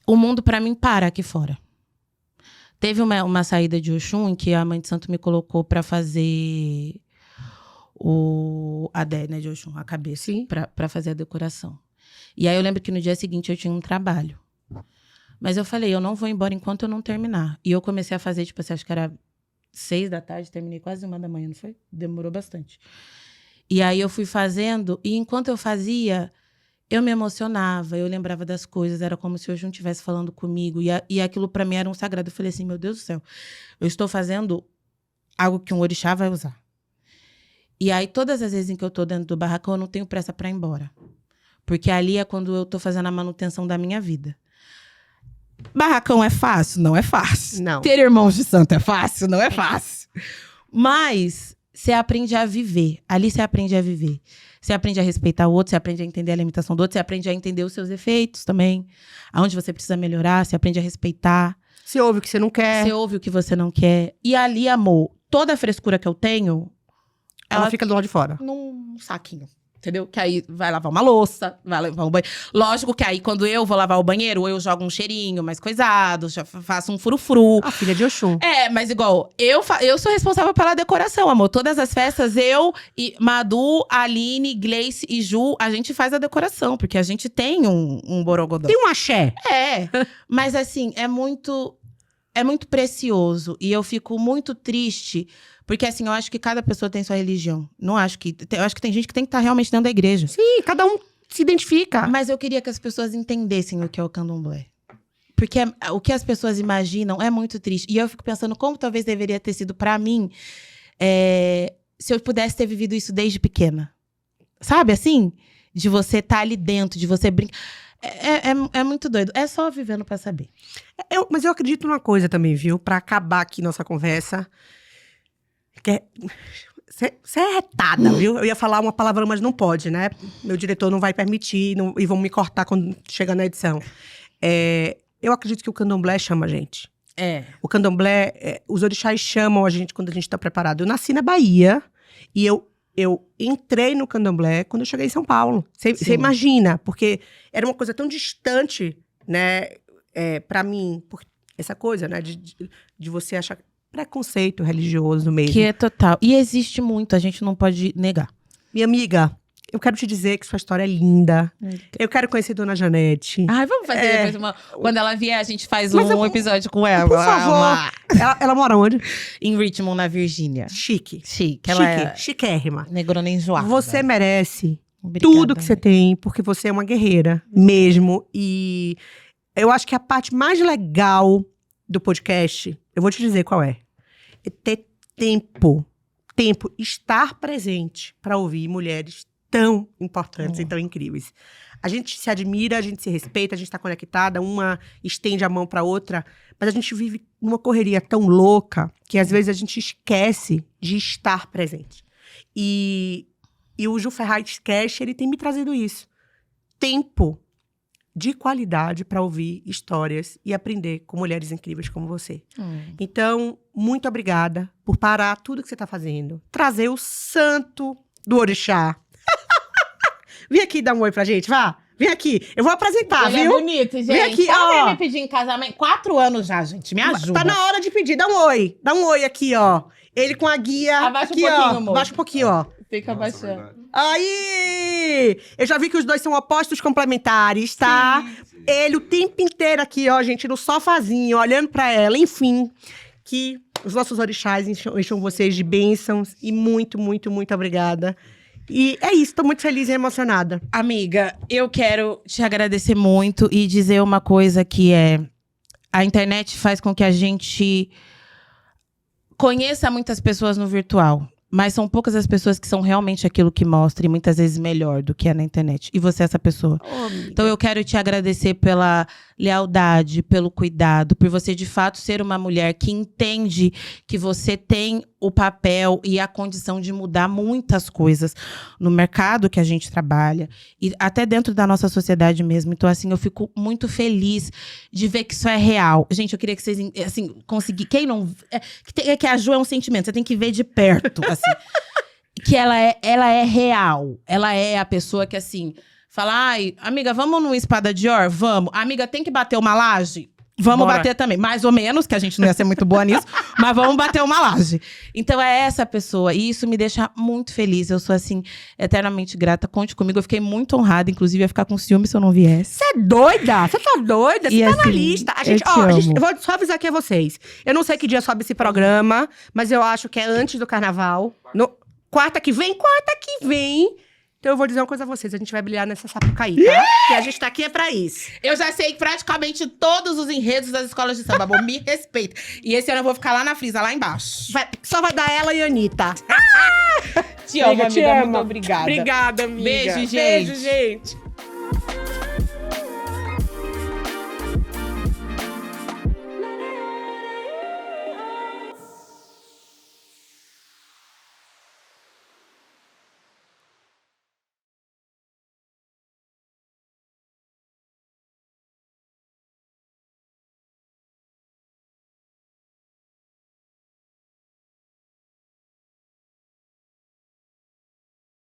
o mundo pra mim para aqui fora. Teve uma saída de Oxum em que a Mãe de Santo me colocou pra fazer o adé, né, de Oxum, a cabeça, pra fazer a decoração. E aí eu lembro que no dia seguinte eu tinha um trabalho. Mas eu falei, eu não vou embora enquanto eu não terminar. E eu comecei a fazer, tipo assim, acho que era 6 da tarde, terminei quase 1 da manhã, não foi? Demorou bastante. E aí eu fui fazendo, e enquanto eu fazia, eu me emocionava, eu lembrava das coisas, era como se hoje não estivesse falando comigo. E aquilo pra mim era um sagrado. Eu falei assim, meu Deus do céu, eu estou fazendo algo que um orixá vai usar. E aí, todas as vezes em que eu tô dentro do barracão, eu não tenho pressa pra ir embora. Porque ali é quando eu tô fazendo a manutenção da minha vida. Barracão é fácil? Não é fácil. Não. Ter irmãos de santo é fácil? Não é fácil. Mas você aprende a viver. Ali você aprende a viver. Você aprende a respeitar o outro, você aprende a entender a limitação do outro, você aprende a entender os seus defeitos também. Aonde você precisa melhorar, você aprende a respeitar. Você ouve o que você não quer. Você ouve o que você não quer. E ali, amor, toda a frescura que eu tenho... Ela fica do lado de fora. Num saquinho. Entendeu? Que aí vai lavar uma louça, vai lavar um banheiro. Lógico que aí, quando eu vou lavar o banheiro, eu jogo um cheirinho mais coisado, já faço um frufru. A filha de Oxum. Mas igual, eu sou responsável pela decoração, amor. Todas as festas, eu e Madu, Aline, Gleice e Ju, a gente faz a decoração. Porque a gente tem um borogodó. Tem um axé. Mas assim, é muito precioso. E eu fico muito triste. Porque assim, eu acho que cada pessoa tem sua religião. Eu acho que tem gente que tem que estar realmente dentro da igreja. Sim, cada um se identifica. Mas eu queria que as pessoas entendessem o que é o candomblé. Porque o que as pessoas imaginam é muito triste. E eu fico pensando como talvez deveria ter sido pra mim se eu pudesse ter vivido isso desde pequena. Sabe, assim? De você estar ali dentro, de você brincar. É muito doido. É só vivendo pra saber. Mas eu acredito numa coisa também, viu? Pra acabar aqui nossa conversa. Você é retada, viu? Eu ia falar uma palavra, mas não pode, né? Meu diretor não vai permitir e vão me cortar quando chegar na edição. Eu acredito que o candomblé chama a gente. O candomblé, os orixás chamam a gente quando a gente tá preparado. Eu nasci na Bahia e eu entrei no candomblé quando eu cheguei em São Paulo. Você imagina, porque era uma coisa tão distante, né? Pra mim, essa coisa, né? De você achar preconceito religioso mesmo. Que é total. E existe muito, a gente não pode negar. Minha amiga, eu quero te dizer que sua história é linda. Eu quero conhecer Dona Janete. Ai, vamos fazer depois quando ela vier, a gente faz um episódio com ela. Por favor. Ela mora onde? Em Richmond, na Virgínia. Chique. Chiquérrima. Negrona enjoada. Você merece Obrigada. tudo que você tem, porque você é uma guerreira mesmo. E eu acho que a parte mais legal do podcast, eu vou te dizer qual é ter tempo, estar presente para ouvir mulheres tão importantes e tão incríveis. A gente se admira, a gente se respeita, a gente tá conectada, uma estende a mão para outra, mas a gente vive numa correria tão louca que às vezes a gente esquece de estar presente. E o Ju Ferraz Cash, ele tem me trazido isso. Tempo de qualidade para ouvir histórias e aprender com mulheres incríveis como você. Então, muito obrigada por parar tudo que você está fazendo. Trazer o santo do orixá. Vem aqui dar um oi pra gente, vá. Vem aqui. Eu vou apresentar, Ele viu? é bonito, gente. Vem aqui, Alguém ó. me pedir em casamento. 4 anos já, gente. Me ajuda. Tá na hora de pedir. Dá um oi. Dá um oi aqui, ó. Ele com a guia. Abaixa aqui, um pouquinho, ó. amor. Abaixa um pouquinho, ó. Fica Nossa, abaixando. verdade. Aí! Eu já vi que os dois são opostos complementares, tá? Sim. Ele o tempo inteiro aqui, ó, gente, no sofazinho, olhando pra ela. Enfim, que os nossos orixás encham vocês de bênçãos. E muito, muito, muito obrigada. E é isso, tô muito feliz e emocionada. Amiga, eu quero te agradecer muito e dizer uma coisa que a internet faz com que a gente conheça muitas pessoas no virtual. Mas são poucas as pessoas que são realmente aquilo que mostra e muitas vezes melhor do que é na internet. E você é essa pessoa. Então eu quero te agradecer pela lealdade, pelo cuidado, por você de fato ser uma mulher que entende que você tem o papel e a condição de mudar muitas coisas no mercado que a gente trabalha e até dentro da nossa sociedade mesmo. Então, assim, eu fico muito feliz de ver que isso é real. Gente, eu queria que vocês, assim, conseguissem... Quem não... que a Ju é um sentimento, você tem que ver de perto, assim. Que ela é real. Ela é a pessoa que, assim... Fala, ai, amiga, vamos numa espada de or? Vamos. Amiga, tem que bater uma laje? Vamos Bora. bater também. Mais ou menos, que a gente não ia ser muito boa nisso. Mas vamos bater uma laje. Então, é essa pessoa. E isso me deixa muito feliz. Eu sou, assim, eternamente grata. Conte comigo. Eu fiquei muito honrada. Inclusive, ia ficar com ciúme se eu não viesse. Você é doida? Você tá doida? Você E tá na assim, lista. eu Eu vou só avisar aqui a vocês. Eu não sei que dia sobe esse programa, mas eu acho que é antes do carnaval. Quarta que vem. Então eu vou dizer uma coisa a vocês, a gente vai brilhar nessa Sapucaí, tá? Porque a gente tá aqui é pra isso. Eu já sei praticamente todos os enredos das escolas de samba. Bom, me respeita. E esse ano eu vou ficar lá na frisa, lá embaixo. Só vai dar ela e a Anitta. Te amo, Amiga, te amiga. amo. Muito obrigada. Obrigada, amiga. Beijo, gente. Beijo, gente.